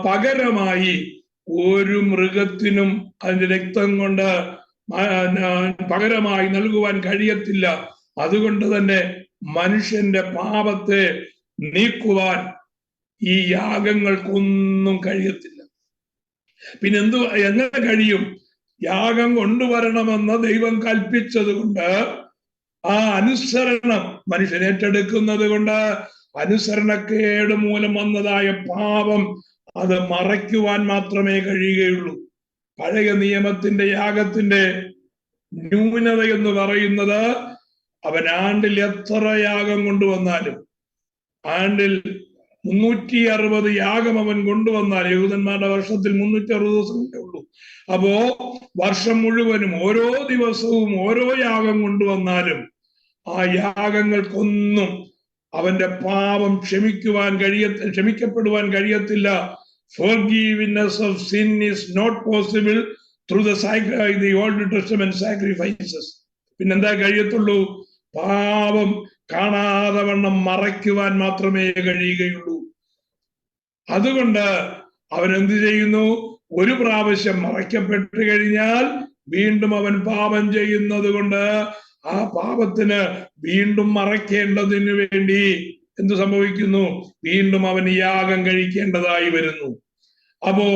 പകരമായി ഒരു മൃഗത്തിനും അതിന്റെ രക്തം കൊണ്ട് പകരമായി നൽകുവാൻ കഴിയത്തില്ല. അതുകൊണ്ട് തന്നെ മനുഷ്യന്റെ പാപത്തെ നീക്കുവാൻ ഈ യാഗങ്ങൾക്കൊന്നും കഴിയത്തില്ല. പിന്നെ എങ്ങനെ കഴിയും? യാഗം കൊണ്ടുവരണമെന്ന് ദൈവം കൽപ്പിച്ചത് കൊണ്ട്, ആ അനുസരണം മനുഷ്യൻ ഏറ്റെടുക്കുന്നത് കൊണ്ട്, അനുസരണക്കേട് മൂലം വന്നതായ പാപം അത് മറയ്ക്കുവാൻ മാത്രമേ കഴിയുകയുള്ളൂ. പഴയ നിയമത്തിന്റെ യാഗത്തിന്റെ ന്യൂനത എന്ന് പറയുന്നത്, അവൻ ആണ്ടിൽ എത്ര യാഗം കൊണ്ടുവന്നാലും, ആണ്ടിൽ 360 യാഗം അവൻ കൊണ്ടുവന്നാൽ, യഹൂദന്മാരുടെ വർഷത്തിൽ 360 ദിവസമേ ഉള്ളൂ. അപ്പോ വർഷം മുഴുവനും ഓരോ ദിവസവും ഓരോ യാഗം കൊണ്ടുവന്നാലും ആ യാഗങ്ങൾക്കൊന്നും അവന്റെ പാപം ക്ഷമിക്കപ്പെടുവാൻ കഴിയത്തില്ല. Forgiveness of sin is not possible through the Old Testament sacrifices. പിന്നെന്താ കഴിയത്തുള്ളൂ? പാപം കാണാതെ വണ്ണം മറയ്ക്കുവാൻ മാത്രമേ കഴിയുകയുള്ളൂ. അതുകൊണ്ട് അവൻ എന്ത് ചെയ്യുന്നു? ഒരു പ്രാവശ്യം മറയ്ക്കപ്പെട്ടു കഴിഞ്ഞാൽ വീണ്ടും അവൻ പാപം ചെയ്യുന്നത് കൊണ്ട് ആ പാപത്തിന് വീണ്ടും മറയ്ക്കേണ്ടതിന് വേണ്ടി എന്ത് സംഭവിക്കുന്നു? വീണ്ടും അവൻ യാഗം കഴിക്കേണ്ടതായി വരുന്നു. അപ്പോ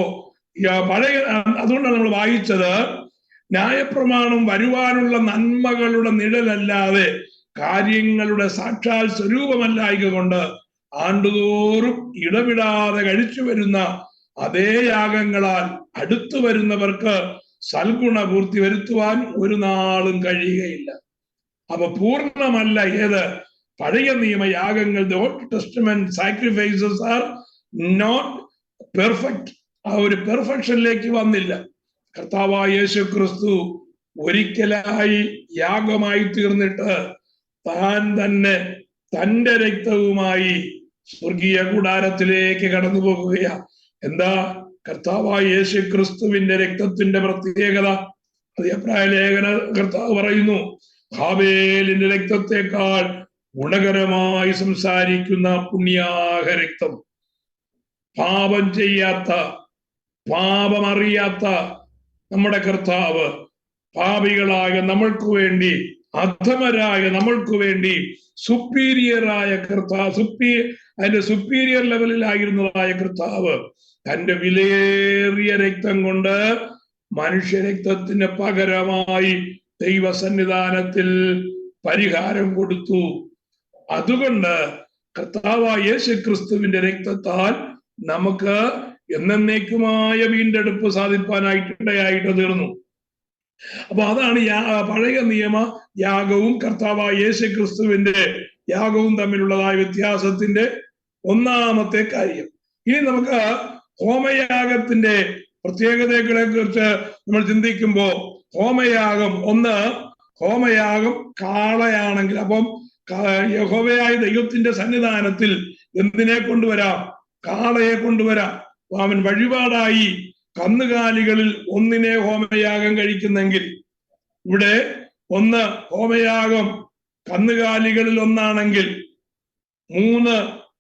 അതുകൊണ്ടാണ് നമ്മൾ വായിച്ചത്, ന്യായപ്രമാണം വരുവാനുള്ള നന്മകളുടെ നിഴലല്ലാതെ കാര്യങ്ങളുടെ സാക്ഷാൽ സ്വരൂപമല്ലായക കൊണ്ട് ആണ്ടുതോറും ഇടവിടാതെ കഴിച്ചു വരുന്ന അതേ യാഗങ്ങളാൽ അടുത്തു വരുന്നവർക്ക് സൽഗുണപൂർത്തി വരുത്തുവാൻ ഒരു നാളും കഴിയുകയില്ല. അപ്പൊ പൂർണ്ണമല്ല ഏത്? പഴയ നിയമ യാഗങ്ങൾ, the old testament sacrifices are not perfect. ആ ഒരു പെർഫെക്ഷനിലേക്ക് വന്നില്ല. കർത്താവായ യേശു ക്രിസ്തു ഒരിക്കലായി യാഗമായി തീർന്നിട്ട് താൻ തന്നെ തന്റെ രക്തവുമായി സ്വർഗീയ കൂടാരത്തിലേക്ക് കടന്നു പോകുകയാ. എന്താ കർത്താവായ യേശു ക്രിസ്തുവിന്റെ രക്തത്തിന്റെ പ്രത്യേകത? അത് എബ്രായ ലേഖന കർത്താവ് പറയുന്നു, ഹാബേലിന്റെ രക്തത്തെക്കാൾ ഗുണകരമായി സംസാരിക്കുന്ന പുണ്യാഹ രക്തം. പാപം ചെയ്യാത്ത, പാപമറിയാത്ത നമ്മുടെ കർത്താവ് പാപികളായ നമ്മൾക്ക് വേണ്ടി, അധമരായ നമ്മൾക്ക് വേണ്ടി സുപ്പീരിയറായ കർത്താവ്, അതിന്റെ സുപ്പീരിയർ ലെവലിലായിരുന്നതായ കർത്താവ് തന്റെ വിലയേറിയ രക്തം കൊണ്ട് മനുഷ്യരക്തത്തിന് പകരമായി ദൈവസന്നിധാനത്തിൽ പരിഹാരം കൊടുത്തു. അതുകൊണ്ട് കർത്താവായ യേശു ക്രിസ്തുവിന്റെ രക്തത്താൽ നമുക്ക് എന്നേക്കുമായ വീണ്ടെടുപ്പ് സാധിപ്പാനായിട്ട് ഇടയായിട്ട് തീർന്നു. അപ്പൊ അതാണ് പഴയ നിയമ യാഗവും കർത്താവായ യേശു ക്രിസ്തുവിന്റെ യാഗവും തമ്മിലുള്ളതായ വ്യത്യാസത്തിന്റെ ഒന്നാമത്തെ കാര്യം. ഇനി നമുക്ക് ഹോമയാഗത്തിന്റെ പ്രത്യേകതകളെ കുറിച്ച് നമ്മൾ ചിന്തിക്കുമ്പോ ഹോമയാഗം കാളയാണെങ്കിൽ, അപ്പം യഹോവയായ ദൈവത്തിന്റെ സന്നിധാനത്തിൽ എന്തിനെ കൊണ്ടുവരാം? കാളയെ കൊണ്ടുവരാം. അവൻ വഴിപാടായി കന്നുകാലികളിൽ ഒന്നിനെ ഹോമയാഗം കഴിക്കുന്നെങ്കിൽ, ഇവിടെ ഹോമയാഗം കന്നുകാലികളിൽ ഒന്നാണെങ്കിൽ 3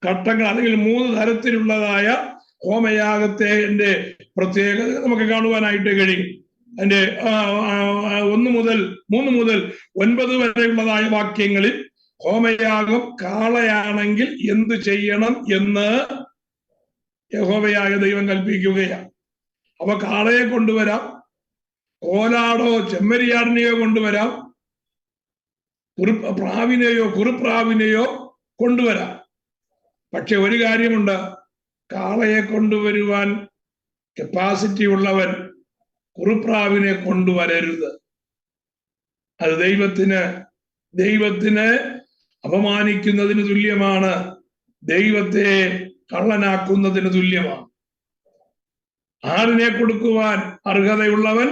ഘട്ടങ്ങൾ അല്ലെങ്കിൽ 3 തരത്തിലുള്ളതായ ഹോമയാഗത്തിന്റെ പ്രത്യേകത നമുക്ക് കാണുവാനായിട്ട് കഴിയും. അതിന്റെ 1 മുതൽ 3 മുതൽ 9 വരെയുള്ളതായ വാക്യങ്ങളിൽ ഹോമയാഗം കാളയാണെങ്കിൽ എന്ത് ചെയ്യണം എന്ന് യഹോവയായ ദൈവം കൽപ്പിക്കുകയാണ്. അപ്പൊ കാളയെ കൊണ്ടുവരാം, കോലാടോ ചെമ്മരിയാടിനെയോ കൊണ്ടുവരാം, കുറുപ്രാവിനെയോ കൊണ്ടുവരാം. പക്ഷെ ഒരു കാര്യമുണ്ട്, കാളയെ കൊണ്ടുവരുവാൻ കപ്പാസിറ്റി ഉള്ളവൻ കുറുപ്രാവിനെ കൊണ്ടുവരരുത്. അത് ദൈവത്തിന് അപമാനിക്കുന്നതിന് തുല്യമാണ്, ദൈവത്തെ കള്ളനാക്കുന്നതിന് തുല്യമാണ്. ആടിനെ കൊടുക്കുവാൻ അർഹതയുള്ളവൻ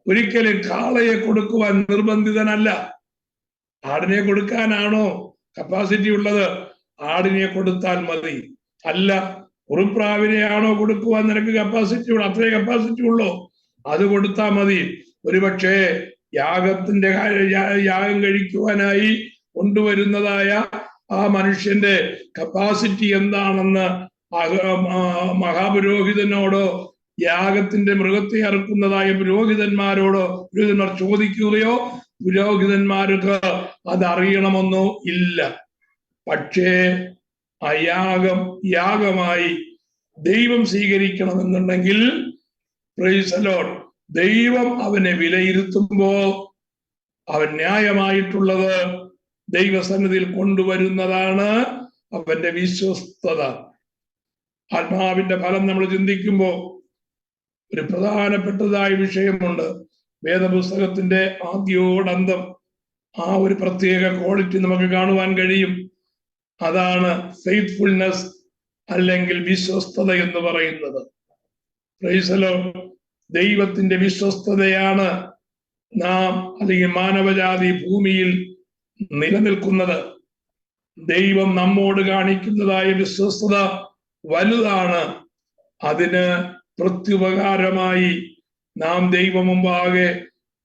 ഒരിക്കലും കാളയെ കൊടുക്കുവാൻ നിർബന്ധിതനല്ല. ആടിനെ കൊടുക്കാനാണോ കപ്പാസിറ്റി ഉള്ളത്? ആടിനെ കൊടുത്താൽ മതി. അല്ല, കുറുപ്രാവിനെയാണോ കൊടുക്കുവാൻ നിനക്ക് കപ്പാസിറ്റി ഉള്ളു? അത്രേ കപ്പാസിറ്റി ഉള്ളൂ, അത് കൊടുത്താൽ മതി. ഒരുപക്ഷെ യാഗം കഴിക്കുവാനായി കൊണ്ടുവരുന്നതായ ആ മനുഷ്യന്റെ കപ്പാസിറ്റി എന്താണെന്ന് മഹാപുരോഹിതനോടോ യാഗത്തിന്റെ മൃഗത്തെ അറുക്കുന്നതായ പുരോഹിതന്മാർ ചോദിക്കുകയോ പുരോഹിതന്മാർക്ക് അതറിയണമെന്നോ ഇല്ല. പക്ഷേ ആ യാഗമായി ദൈവം സ്വീകരിക്കണമെന്നുണ്ടെങ്കിൽ പ്രൈസ് ദി ലോർഡ്, ദൈവം അവനെ വിലയിരുത്തുമ്പോ അവൻ ന്യായമായിട്ടുള്ളത് ദൈവസന്നിധിയിൽ കൊണ്ടുവരുന്നതാണ് അവന്റെ വിശ്വസ്തത. ആത്മാവിന്റെ ഫലം നമ്മൾ ചിന്തിക്കുമ്പോൾ ഒരു പ്രധാനപ്പെട്ടതായ വിഷയമുണ്ട്. വേദപുസ്തകത്തിന്റെ ആദ്യോടന്തം ആ ഒരു പ്രത്യേക ക്വാളിറ്റി നമുക്ക് കാണുവാൻ കഴിയും. അതാണ് ഫെയ്ത്ത്ഫുൾനെസ് അല്ലെങ്കിൽ വിശ്വസ്തത എന്ന് പറയുന്നത്. Price the Lord. ദൈവത്തിന്റെ വിശ്വസ്തതയാണ് നാം അല്ലെങ്കിൽ മാനവജാതി ഭൂമിയിൽ നിലനിൽക്കുന്നത്. ദൈവം നമ്മോട് കാണിക്കുന്നതായ വിശ്വസ്തത വലുതാണ്. അതിന് പ്രത്യുപകാരമായി നാം ദൈവം മുമ്പാകെ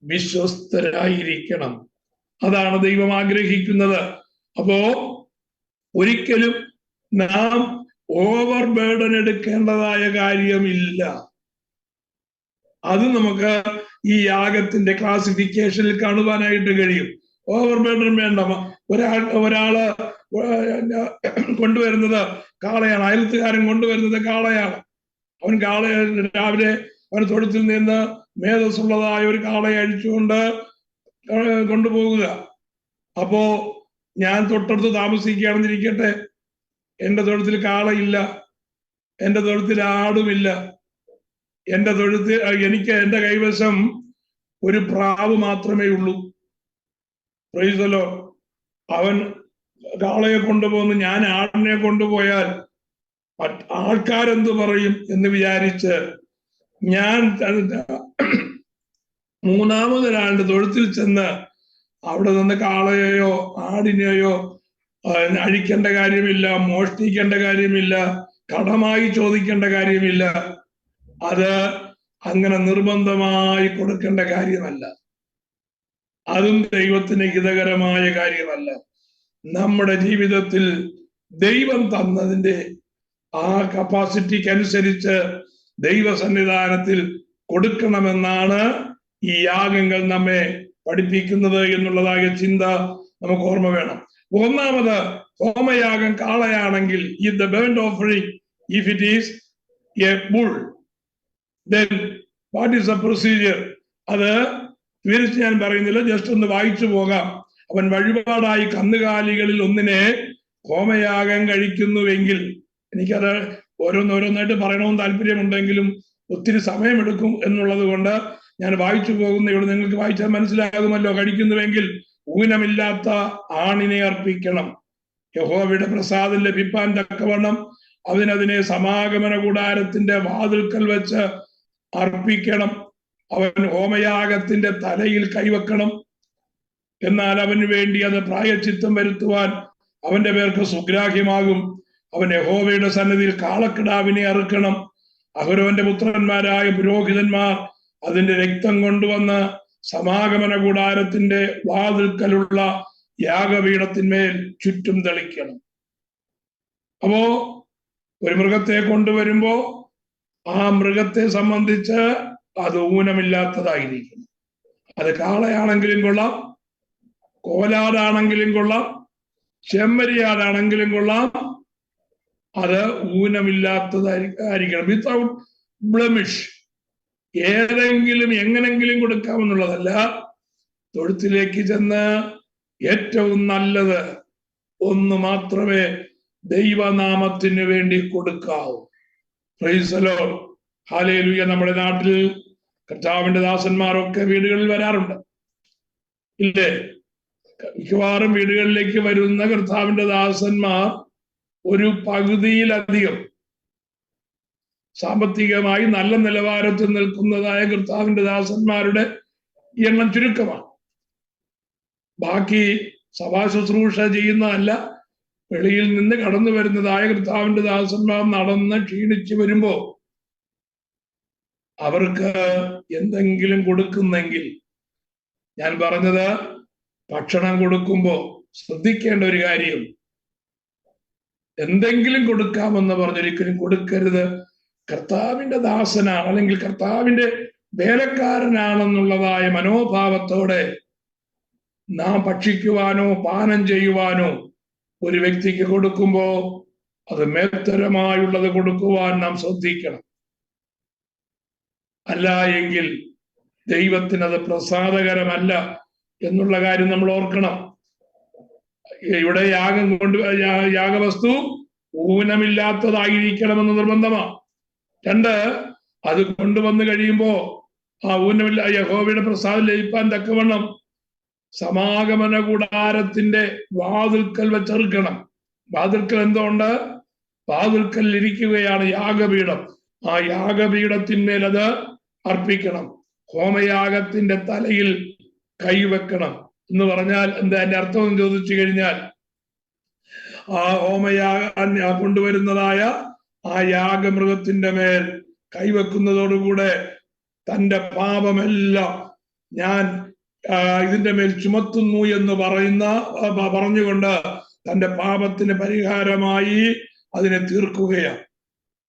വിശ്വസ്തരായിരിക്കണം. അതാണ് ദൈവം ആഗ്രഹിക്കുന്നത്. അപ്പോ ഒരിക്കലും നാം ഓവർ ബേർഡൻ എടുക്കേണ്ടതായ കാര്യമില്ല. അത് നമുക്ക് ഈ യാഗത്തിന്റെ ക്ലാസിഫിക്കേഷനിൽ കാണുവാനായിട്ട് കഴിയും. ഓവർ ബേർഡൻ വേണ്ട. ഒരാള് കൊണ്ടുവരുന്നത് കാളയാണ്, അയൽത്തുകാരൻ കൊണ്ടുവരുന്നത് കാളയാണ്. അവൻ രാവിലെ അവൻ തൊഴുത്തിൽ നിന്ന് മേധസ്സുള്ളതായ ഒരു കാളയെ അഴിച്ചുകൊണ്ട് കൊണ്ടുപോകുക. അപ്പോ ഞാൻ തൊട്ടടുത്ത് താമസിക്കുകയാണെന്നിരിക്കട്ടെ, എന്റെ തൊഴുത്തിൽ കാളയില്ല, എന്റെ തൊഴുത്തിൽ ആടുമില്ല, എന്റെ തൊഴുത്തിൽ എന്റെ കൈവശം ഒരു പ്രാവ് മാത്രമേ ഉള്ളൂ. Price the Lord. അവൻ കാളയെ കൊണ്ടുപോകുന്നു, ഞാൻ ആടിനെ കൊണ്ടുപോയാൽ ആൾക്കാരെന്ത് പറയും എന്ന് വിചാരിച്ച് ഞാൻ മൂന്നാമതൊരാളുടെ തൊഴുത്തിൽ ചെന്ന് അവിടെ നിന്ന് കാളയെയോ ആടിനെയോ അഴിക്കേണ്ട കാര്യമില്ല, മോഷ്ടിക്കേണ്ട കാര്യമില്ല, കടമായി ചോദിക്കേണ്ട കാര്യമില്ല. അത് അങ്ങനെ നിർബന്ധമായി കൊടുക്കേണ്ട കാര്യമല്ല. അതും ദൈവത്തിന് ഹിതകരമായ കാര്യമല്ല. നമ്മുടെ ജീവിതത്തിൽ ദൈവം തന്നതിന്റെ ആ കപ്പാസിറ്റിക്ക് അനുസരിച്ച് ദൈവസന്നിധാനത്തിൽ കൊടുക്കണമെന്നാണ് ഈ യാഗങ്ങൾ നമ്മെ പഠിപ്പിക്കുന്നത് എന്നുള്ളതായ ചിന്ത നമുക്ക് ഓർമ്മ വേണം. ഒന്നാമത്, ഹോമയാഗം കാളയാണെങ്കിൽ, if the burnt offering, if it is a bull, then what is the procedure? അത് വിവരിച്ച് ഞാൻ പറയുന്നില്ല, ജസ്റ്റ് ഒന്ന് വായിച്ചു പോകാം. അവൻ വഴിപാടായി കന്നുകാലികളിൽ ഒന്നിനെ ഹോമയാഗം കഴിക്കുന്നുവെങ്കിൽ, എനിക്കത് ഓരോന്നോരോന്നായിട്ട് പറയണമെന്ന് താല്പര്യമുണ്ടെങ്കിലും ഒത്തിരി സമയമെടുക്കും എന്നുള്ളത് കൊണ്ട് ഞാൻ വായിച്ചു പോകുന്ന ഇവിടെ നിങ്ങൾക്ക് വായിച്ചാൽ മനസ്സിലാകുമല്ലോ. കഴിക്കുന്നുവെങ്കിൽ ഊനമില്ലാത്ത ആണിനെ അർപ്പിക്കണം. യഹോവയുടെ പ്രസാദം ലഭിപ്പാൻ തക്കവണ്ണം അതിനെ സമാഗമന കൂടാരത്തിന്റെ വാതിൽക്കൽ വെച്ച് അർപ്പിക്കണം. അവൻ ഹോമയാഗത്തിന്റെ തലയിൽ കൈവെക്കണം. എന്നാൽ അവന് വേണ്ടി അത് പ്രായശ്ചിത്തം വരുത്തുവാൻ അവന്റെ പേർക്ക് സുഗ്രാഹ്യമാകും. അവൻ യഹോവയുടെ സന്നിധിയിൽ കാളക്കിടാവിനെ അറുക്കണം. അഹരോന്റെ പുത്രന്മാരായ പുരോഹിതന്മാർ അതിന്റെ രക്തം കൊണ്ടുവന്ന് സമാഗമന കൂടാരത്തിന്റെ വാതിൽക്കലുള്ള യാഗപീഠത്തിന്മേൽ ചുറ്റും തളിക്കണം. അപ്പോ ഒരു മൃഗത്തെ കൊണ്ടുവരുമ്പോ ആ മൃഗത്തെ സംബന്ധിച്ച് അത് ഊനമില്ലാത്തതായിരിക്കും. അത് കാളയാണെങ്കിലും കൊള്ളാം, കോലാടാണെങ്കിലും കൊള്ളാം, ചെമ്മരിയാടാണെങ്കിലും കൊള്ളാം, അത് ഊനമില്ലാത്തതായിരിക്കണം. Without blemish. ഏതെങ്കിലും എങ്ങനെങ്കിലും കൊടുക്കാമെന്നുള്ളതല്ല. തൊഴുത്തിലേക്ക് ചെന്ന് ഏറ്റവും നല്ലത് ഒന്ന് മാത്രമേ ദൈവനാമത്തിന് വേണ്ടി കൊടുക്കാവൂ. Praise the lord. ഹല്ലേലൂയ. നമ്മുടെ നാട്ടിൽ കർത്താവിന്റെ ദാസന്മാരൊക്കെ വീടുകളിൽ വരാറുണ്ട്, ഇല്ലേ? മിക്കവാറും വീടുകളിലേക്ക് വരുന്ന കർത്താവിന്റെ ദാസന്മാർ ഒരു പകുതിയിലധികം സാമ്പത്തികമായി നല്ല നിലവാരത്തിൽ നിൽക്കുന്നതായ കർത്താവിന്റെ ദാസന്മാരുടെ എണ്ണം ചുരുക്കമാണ്. ബാക്കി സഭാ ശുശ്രൂഷ ചെയ്യുന്നതല്ല, വെളിയിൽ നിന്ന് കടന്നു വരുന്നതായ കർത്താവിന്റെ ദാസന്മാർ നടന്ന് ക്ഷീണിച്ചു വരുമ്പോ അവർക്ക് എന്തെങ്കിലും കൊടുക്കുന്നെങ്കിൽ, ഞാൻ പറഞ്ഞത് ഭക്ഷണം കൊടുക്കുമ്പോ ശ്രദ്ധിക്കേണ്ട ഒരു കാര്യം, എന്തെങ്കിലും കൊടുക്കാമെന്ന് പറഞ്ഞൊരിക്കലും കൊടുക്കരുത്. കർത്താവിന്റെ ദാസനാണ് അല്ലെങ്കിൽ കർത്താവിന്റെ വേലക്കാരനാണെന്നുള്ളതായ മനോഭാവത്തോടെ നാം ഭക്ഷിക്കുവാനോ പാനം ചെയ്യുവാനോ ഒരു വ്യക്തിക്ക് കൊടുക്കുമ്പോ അത് മേത്തരമായുള്ളത് കൊടുക്കുവാൻ നാം ശ്രദ്ധിക്കണം. അല്ല എങ്കിൽ ദൈവത്തിന് അത് പ്രസാദകരമല്ല എന്നുള്ള കാര്യം നമ്മൾ ഓർക്കണം. ഇവിടെ യാഗവസ്തു ഊനമില്ലാത്തതായിരിക്കണമെന്ന് നിർബന്ധമാണ്. 2, അത് കൊണ്ടുവന്നു കഴിയുമ്പോ ആ ഊനമില്ല യഹോവയുടെ പ്രസാദം ലഭിപ്പാൻ തക്കവണ്ണം സമാഗമന കൂടാരത്തിന്റെ വാതിൽക്കൽ വെച്ചെറുക്കണം. വാതിൽക്കൽ എന്തുകൊണ്ട്? വാതിൽക്കൽ ഇരിക്കുകയാണ് യാഗപീഠം. ആ യാഗപീഠത്തിന്മേൽ അത് അർപ്പിക്കണം. ഹോമയാഗത്തിന്റെ തലയിൽ കൈവെക്കണം എന്ന് പറഞ്ഞാൽ എന്താ അതിന്റെ അർത്ഥം എന്ന് ചോദിച്ചു കഴിഞ്ഞാൽ, ആ കൊണ്ടുവരുന്നതായ ആ യാഗമൃഗത്തിന്റെ മേൽ കൈവെക്കുന്നതോടുകൂടെ തന്റെ പാപമെല്ലാം ഞാൻ ഇതിന്റെ മേൽ ചുമത്തുന്നു എന്ന് പറഞ്ഞുകൊണ്ട് തന്റെ പാപത്തിന് പരിഹാരമായി അതിനെ തീർക്കുകയാണ്.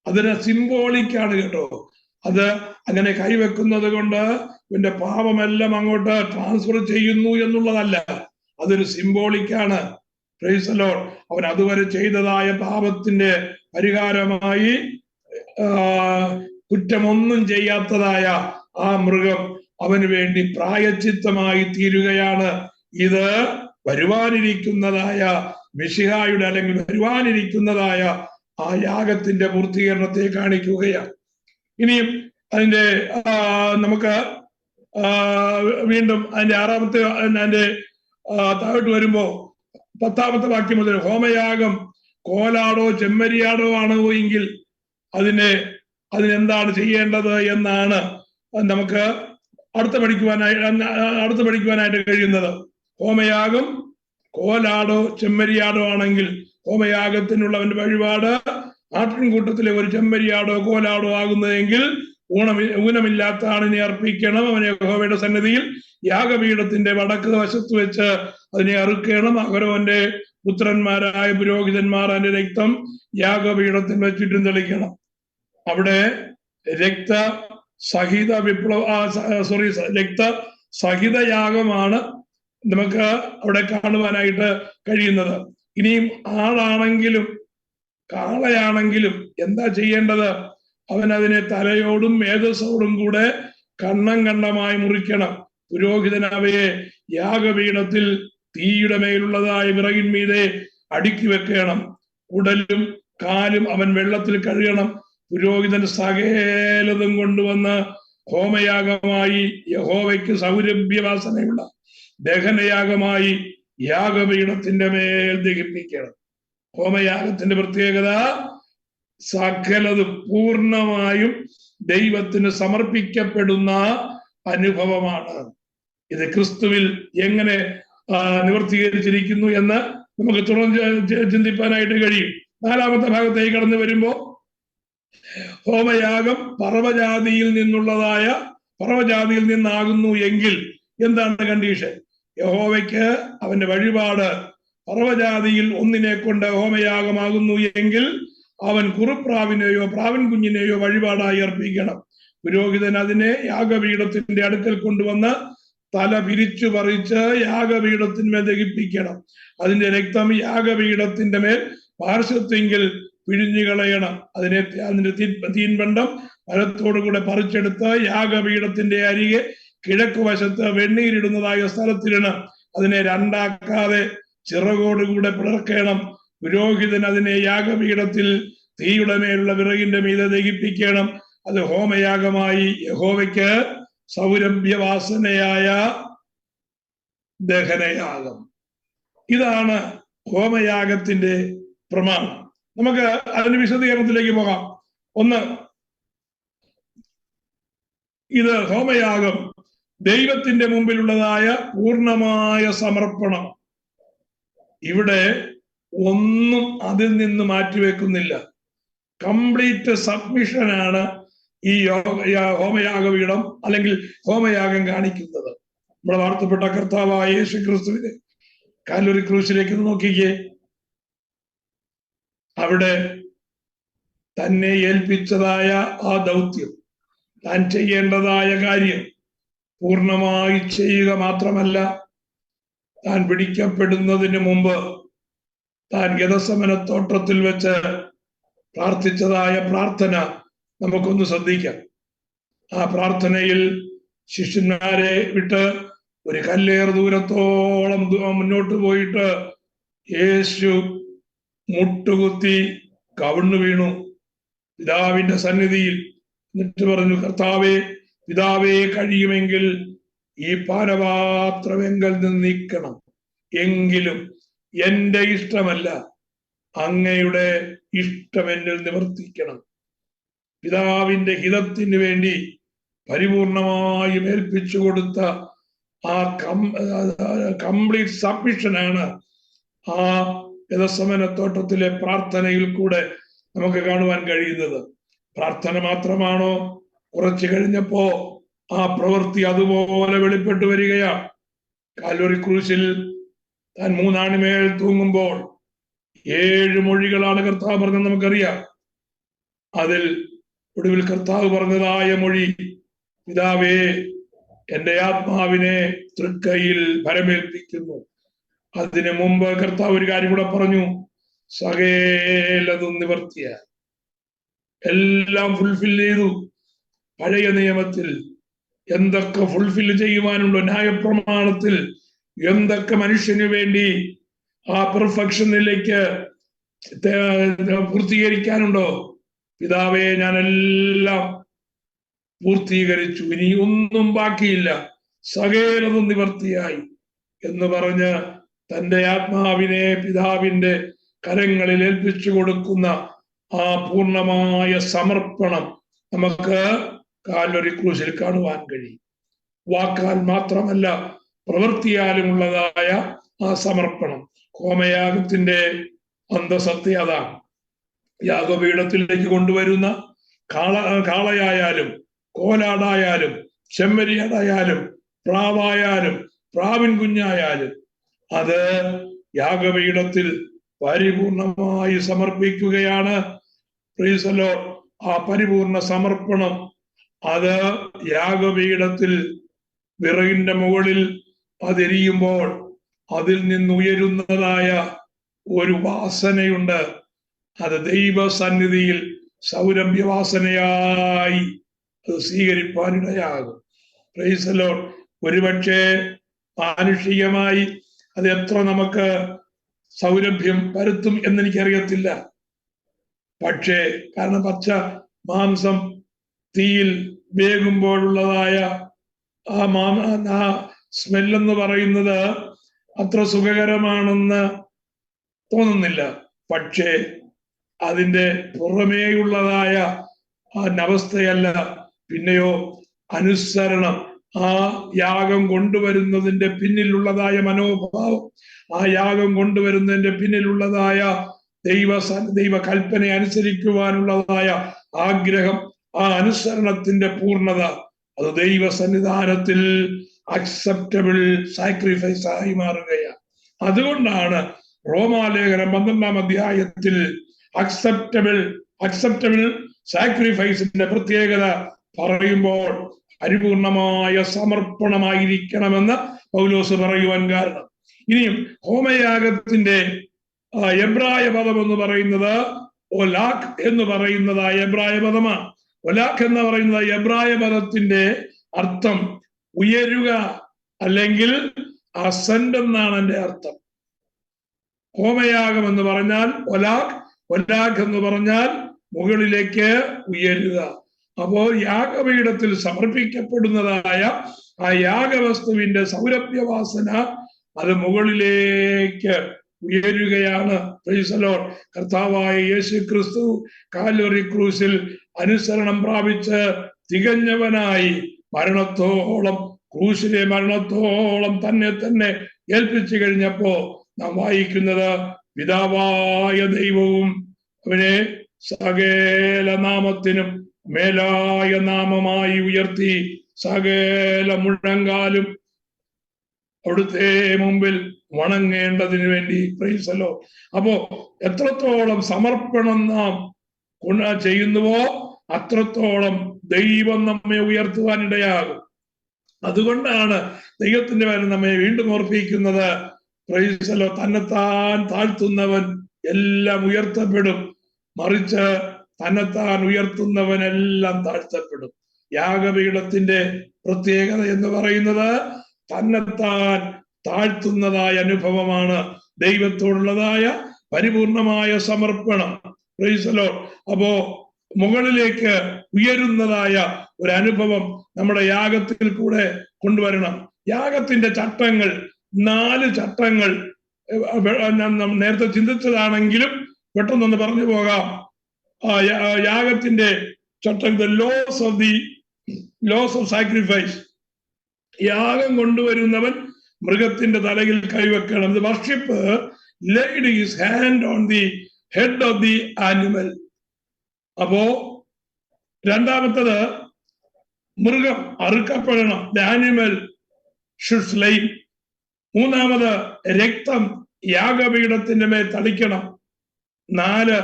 അതിന് സിംബോളിക്കാണ് കേട്ടോ. അത് അങ്ങനെ കൈവെക്കുന്നത് കൊണ്ട് ഇവന്റെ പാപമെല്ലാം അങ്ങോട്ട് ട്രാൻസ്ഫർ ചെയ്യുന്നു എന്നുള്ളതല്ല, അതൊരു സിംബോളിക്കാണ്. Price the Lord. അവൻ അതുവരെ ചെയ്തതായ പാപത്തിന്റെ പരിഹാരമായി കുറ്റമൊന്നും ചെയ്യാത്തതായ ആ മൃഗം അവന് വേണ്ടി പ്രായശ്ചിത്തമായി തീരുകയാണ്. ഇത് വരുവാനിരിക്കുന്നതായ മിശിഹായുടെ അല്ലെങ്കിൽ വരുവാനിരിക്കുന്നതായ ആ യാഗത്തിന്റെ പൂർത്തീകരണത്തെ കാണിക്കുകയാണ്. ഇനിയും അതിന്റെ നമുക്ക് വീണ്ടും അതിന്റെ 6-ാമത്തെ അതിന്റെ താഴോട്ട് വരുമ്പോ 10-ാമത്തെ വാക്യം മുതൽ, ഹോമയാഗം കോലാടോ ചെമ്മരിയാടോ ആണോ എങ്കിൽ അതിനെന്താണ് ചെയ്യേണ്ടത് എന്നാണ് നമുക്ക് അടുത്ത് പഠിക്കുവാനായിട്ട് കഴിയുന്നത്. ഹോമയാഗം കോലാടോ ചെമ്മരിയാടോ ആണെങ്കിൽ ഹോമയാഗത്തിനുള്ളവന്റെ വഴിപാട് ആട്ടിൻകൂട്ടത്തിലെ ഒരു ചെമ്മരിയാടോ കോലാടോ ആകുന്നതെങ്കിൽ ഊനമില്ലാത്ത ആണിനെ അർപ്പിക്കണം. അവനെ യഹോവയുടെ സന്നിധിയിൽ യാഗപീഠത്തിന്റെ വടക്ക് വശത്ത് വെച്ച് അതിനെ അറുക്കണം. അഹരോന്റെ പുത്രന്മാരായ പുരോഹിതന്മാർ അതിന്റെ രക്തം യാഗപീഠത്തിന് ചുറ്റും തെളിക്കണം. അവിടെ രക്തസഹിത യാഗമാണ് നമുക്ക് അവിടെ കാണുവാനായിട്ട് കഴിയുന്നത്. ഇനിയും ആളാണെങ്കിലും കാളയാണെങ്കിലും എന്താ ചെയ്യേണ്ടത്? അവൻ അതിനെ തലയോടും മേധസ്സോടും കൂടെ കണ്ണമായി മുറിക്കണം. പുരോഹിതൻ അവയെ യാഗപീഠത്തിൽ തീയുടെ മേലുള്ളതായ വിറകിന്മീതെ അടുക്കി വെക്കണം. ഉടലും കാലും അവൻ വെള്ളത്തിൽ കഴുകണം. പുരോഹിതൻ സകലതും കൊണ്ടുവന്ന് ഹോമയാഗമായി യഹോവയ്ക്ക് സൗരഭ്യവാസനയുള്ള ദഹനയാഗമായി യാഗപീഠത്തിന്റെ മേൽ ദഹിപ്പിക്കണം. ഹോമയാഗത്തിന്റെ പ്രത്യേകത സകലതും പൂർണ്ണമായും ദൈവത്തിന് സമർപ്പിക്കപ്പെടുന്ന അനുഭവമാണ്. ഇത് ക്രിസ്തുവിൽ എങ്ങനെ നിവർത്തീകരിച്ചിരിക്കുന്നു എന്ന് നമുക്ക് തുടർന്ന് ചിന്തിപ്പാനായിട്ട് കഴിയും. 4-ാമത്തെ ഭാഗത്തേക്ക് കടന്നു വരുമ്പോ ഹോമയാഗം പറവജാതിയിൽ നിന്നാകുന്നു എങ്കിൽ എന്താണ് കണ്ടീഷൻ? യഹോവയ്ക്ക് അവന്റെ വഴിപാട് പറവജാതിയിൽ ഒന്നിനെ കൊണ്ട് ഹോമയാഗമാകുന്നു എങ്കിൽ അവൻ കുറുപ്രാവിനെയോ പ്രാവിൻ കുഞ്ഞിനെയോ വഴിപാടായി അർപ്പിക്കണം. പുരോഹിതൻ അതിനെ യാഗപീഠത്തിന്റെ അടുക്കൽ കൊണ്ടുവന്ന് തല പിരിച്ചു പറിച്ച് യാഗപീഠത്തിന്മേൽ ദഹിപ്പിക്കണം. അതിന്റെ രക്തം യാഗപീഠത്തിന്റെ മേൽ പാർശ്വത്വെങ്കിൽ പിഴിഞ്ഞു കളയണം. അതിന്റെ തീൻപണ്ടം മരത്തോടുകൂടെ പറിച്ചെടുത്ത് യാഗപീഠത്തിന്റെ അരികെ കിഴക്ക് വശത്ത് വെണ്ണീരിടുന്നതായ സ്ഥലത്തിടണം. അതിനെ രണ്ടാക്കാതെ ചിറകോടുകൂടെ പിളർക്കണം. പുരോഹിതൻ അതിനെ യാഗപീഠത്തിൽ തീയുടെ മേലുള്ള വിറകിന്റെ മീതെ ദഹിപ്പിക്കണം. അത് ഹോമയാഗമായി യഹോവയ്ക്ക് സൗരഭ്യവാസനയായ ദഹനയാഗം. ഇതാണ് ഹോമയാഗത്തിന്റെ പ്രമാണം. നമുക്ക് അതിന്റെ വിശദീകരണത്തിലേക്ക് പോകാം. ഒന്ന്, ഇത് ഹോമയാഗം ദൈവത്തിന്റെ മുമ്പിലുള്ളതായ പൂർണ്ണമായ സമർപ്പണം. ഇവിടെ ഒന്നും അതിൽ നിന്ന് മാറ്റിവെക്കുന്നില്ല. കംപ്ലീറ്റ് സബ്മിഷനാണ് ഈ ഹോമയാഗപീഠം അല്ലെങ്കിൽ ഹോമയാഗം കാണിക്കുന്നത്. നമ്മുടെ വാർത്തപ്പെട്ട കർത്താവായ യേശു ക്രിസ്തുവിനെ കാൽവരി ക്രൂശിലേക്ക് നോക്കിക്കേ. അവിടെ തന്നെ ഏൽപ്പിച്ചതായ ആ ദൗത്യം, താൻ ചെയ്യേണ്ടതായ കാര്യം പൂർണ്ണമായി ചെയ്യുക മാത്രമല്ല, താൻ പിടിക്കപ്പെടുന്നതിന് മുമ്പ് താൻ ഗെത്സമനത്തോട്ടത്തിൽ വെച്ച് പ്രാർത്ഥിച്ചതായ പ്രാർത്ഥന നമുക്കൊന്ന് ശ്രദ്ധിക്കാം. ആ പ്രാർത്ഥനയിൽ ശിഷ്യന്മാരെ വിട്ട് ഒരു കല്ലേറ് ദൂരത്തോളം മുന്നോട്ട് പോയിട്ട് യേശു മുട്ടുകുത്തി കവിണ്ണു വീണു പിതാവിന്റെ സന്നിധിയിൽ. എന്നിട്ട് പറഞ്ഞു, കർത്താവേ, പിതാവേ, കഴിയുമെങ്കിൽ ഈ പാനപാത്രമെങ്കിൽ നിന്ന് നീക്കണം, എങ്കിലും എന്റെ ഇഷ്ടമല്ല അങ്ങയുടെ ഇഷ്ടം എന്നിൽ നിവർത്തിക്കണം. പിതാവിന്റെ ഹിതത്തിന് വേണ്ടി പരിപൂർണമായും ഏൽപ്പിച്ചു കൊടുത്ത ആ കംപ്ലീറ്റ് സബ്മിഷനാണ് ആ ഗെത്സമനത്തോട്ടത്തിലെ പ്രാർത്ഥനയിൽ കൂടെ നമുക്ക് കാണുവാൻ കഴിയുന്നത്. പ്രാർത്ഥന മാത്രമാണോ? കുറച്ചു കഴിഞ്ഞപ്പോ ആ പ്രവൃത്തി അതുപോലെ വെളിപ്പെട്ടു വരികയാണ്. കാൽവരി ക്രൂശിൽ താൻ 3 ആണിമേൽ തൂങ്ങുമ്പോൾ 7 മൊഴികളാണ് കർത്താവ് പറഞ്ഞത് നമുക്കറിയാം. അതിൽ ഒടുവിൽ കർത്താവ് പറഞ്ഞതായ മൊഴി, പിതാവേ, എന്റെ ആത്മാവിനെ തൃക്കൈയിൽ ഭരമേൽപ്പിക്കുന്നു. അതിനു മുമ്പ് കർത്താവ് ഒരു കാര്യം കൂടെ പറഞ്ഞു, സകലതും നിവർത്തിയ, എല്ലാം ഫുൾഫിൽ ചെയ്തു. പഴയ നിയമത്തിൽ എന്തൊക്കെ ഫുൾഫിൽ ചെയ്യുവാനുണ്ടോ, ന്യായപ്രമാണത്തിൽ എന്തൊക്കെ മനുഷ്യന് വേണ്ടി ആ പെർഫെക്ഷനിലേക്ക് പൂർത്തീകരിക്കാനുണ്ടോ, പിതാവേ, ഞാനെല്ലാം പൂർത്തീകരിച്ചു, ഇനി ഒന്നും ബാക്കിയില്ല, സകലതും നിവർത്തിയായി എന്ന് പറഞ്ഞ് തന്റെ ആത്മാവിനെ പിതാവിന്റെ കരങ്ങളിൽ ഏൽപ്പിച്ചു കൊടുക്കുന്ന ആ പൂർണ്ണമായ സമർപ്പണം നമുക്ക് കാൽവരി ക്രൂശിൽ കാണുവാൻ കഴിയും. വാക്കാൽ മാത്രമല്ല, പ്രവൃത്തിയാലുമുള്ളതായ ആ സമർപ്പണം. ഹോമയാഗത്തിന്റെ അന്തസത്യ അതാണ്. യാഗപീഠത്തിലേക്ക് കൊണ്ടുവരുന്ന കാളയായാലും കോലാടായാലും ചെമ്മരിയാടായാലും പ്രാവായാലും പ്രാവിൻ കുഞ്ഞായാലും അത് യാഗപീഠത്തിൽ പരിപൂർണമായി സമർപ്പിക്കുകയാണ്. Price the Lord. ആ പരിപൂർണ സമർപ്പണം അത് യാഗപീഠത്തിൽ വിറകിന്റെ മുകളിൽ അതെരിയുമ്പോൾ അതിൽ നിന്നുയരുന്നതായ ഒരു വാസനയുണ്ട്. അത് ദൈവസന്നിധിയിൽ സൗരഭ്യവാസനയായി അത് സ്വീകരിപ്പാനിടയാകും. Price the Lord. ഒരുപക്ഷെ മാനുഷികമായി അത് എത്ര നമുക്ക് സൗരഭ്യം പരത്തും എന്നെനിക്കറിയത്തില്ല. പക്ഷേ കാരണം പച്ച മാംസം തീയിൽ വേകുമ്പോഴുള്ളതായ ആ സ്മെല്ലെന്ന് പറയുന്നത് അത്ര സുഖകരമാണെന്ന് തോന്നുന്നില്ല. പക്ഷേ അതിൻ്റെ പുറമേയുള്ളതായ അവസ്ഥയല്ല, പിന്നെയോ അനുസരണം, ആ യാഗം കൊണ്ടുവരുന്നതിന്റെ പിന്നിലുള്ളതായ മനോഭാവം, ആ യാഗം കൊണ്ടുവരുന്നതിന്റെ പിന്നിലുള്ളതായ ദൈവ കൽപ്പന അനുസരിക്കുവാനുള്ളതായ ആഗ്രഹം, ആ അനുസരണത്തിന്റെ പൂർണ്ണത, അത് ദൈവ സന്നിധാനത്തിൽ അക്സെപ്റ്റബിൾ സാക്രിഫൈസ് ആയി മാറുകയാണ്. അതുകൊണ്ടാണ് റോമാലേഖനം 12-ാം അധ്യായത്തിൽ അക്സെപ്റ്റബിൾ സാക്രിഫൈസിന്റെ പ്രത്യേകത പറയുമ്പോൾ പരിപൂർണമായ സമർപ്പണമായിരിക്കണമെന്ന് പൗലോസ് പറയുവാൻ കാരണം. ഇനിയും ഹോമയാഗത്തിന്റെ എബ്രായ പദം എന്ന് പറയുന്നത് ഒലാഖ് എന്ന് പറയുന്നത് എബ്രായ പദമാണ്. ഒലാഖ് എന്ന് പറയുന്നത് എബ്രായ പദത്തിന്റെ അർത്ഥം ഉയരുക അല്ലെങ്കിൽ അസെൻഡ് എന്നാണ് എൻ്റെ അർത്ഥം. ഹോമയാഗം എന്ന് പറഞ്ഞാൽ ഒലാഖ് എന്ന് പറഞ്ഞാൽ മുകളിലേക്ക് ഉയരുക. അപ്പോ യാഗപീഠത്തിൽ സമർപ്പിക്കപ്പെടുന്നതായ ആ യാഗവസ്തുവിന്റെ സൗരഭ്യവാസന അത് മുകളിലേക്ക് ഉയരുകയാണ്. Price the Lord. കർത്താവായ യേശു ക്രിസ്തു കാൽവറി ക്രൂസിൽ അനുസരണം പ്രാപിച്ച് തികഞ്ഞവനായി മരണത്തോളം, ക്രൂശിലെ മരണത്തോളം തന്നെ ഏൽപ്പിച്ചു കഴിഞ്ഞപ്പോ നാം വായിക്കുന്നത്, പിതാവായ ദൈവവും അവനെ സകല നാമത്തിനും മേലായ നാമമായി ഉയർത്തി സകല മുഴങ്കാലും അവിടുത്തെ മുമ്പിൽ വണങ്ങേണ്ടതിന് വേണ്ടി. Price the Lord. അപ്പോ എത്രത്തോളം സമർപ്പണം നാം ചെയ്യുന്നുവോ അത്രത്തോളം ദൈവം നമ്മെ ഉയർത്തുവാനിടയാകും. അതുകൊണ്ടാണ് ദൈവത്തിന്റെ പേരിൽ നമ്മെ വീണ്ടും ഓർപ്പിക്കുന്നത്, പ്രൈസ് ദി ലോർഡ്, തന്നെത്താൻ താഴ്ത്തുന്നവൻ എല്ലാം ഉയർത്തപ്പെടും, മറിച്ച് തന്നെത്താൻ ഉയർത്തുന്നവനെല്ലാം താഴ്ത്തപ്പെടും. യാഗപീഠത്തിന്റെ പ്രത്യേകത എന്ന് പറയുന്നത് തന്നെത്താൻ താഴ്ത്തുന്നതായ അനുഭവമാണ്, ദൈവത്തോടുള്ളതായ പരിപൂർണമായ സമർപ്പണം. Price the Lord. അപ്പോ മുകളിലേക്ക് ഉയരുന്നതായ ഒരു അനുഭവം നമ്മുടെ യാഗത്തിൽ കൂടെ കൊണ്ടുവരണം. യാഗത്തിന്റെ ചട്ടങ്ങൾ 4 ചട്ടങ്ങൾ നേരത്തെ ചിന്തിച്ചതാണെങ്കിലും പെട്ടെന്നൊന്ന് പറഞ്ഞു പോകാം. യാഗത്തിന്റെ ചട്ടങ്ങൾ, ലോസ് ഓഫ് സാക്രിഫൈസ്. യാഗം കൊണ്ടുവരുന്നവൻ മൃഗത്തിന്റെ തലയിൽ കൈവെക്കണം. The worshipper laid his hand on the head of the animal. അപ്പോ രണ്ടാമത്തത്, മൃഗം അറുക്കപ്പെടണം. The animal should slay. മൂന്നാമത്, രക്തം യാഗപീഠത്തിന്റെ മേൽ തളിക്കണം. 4,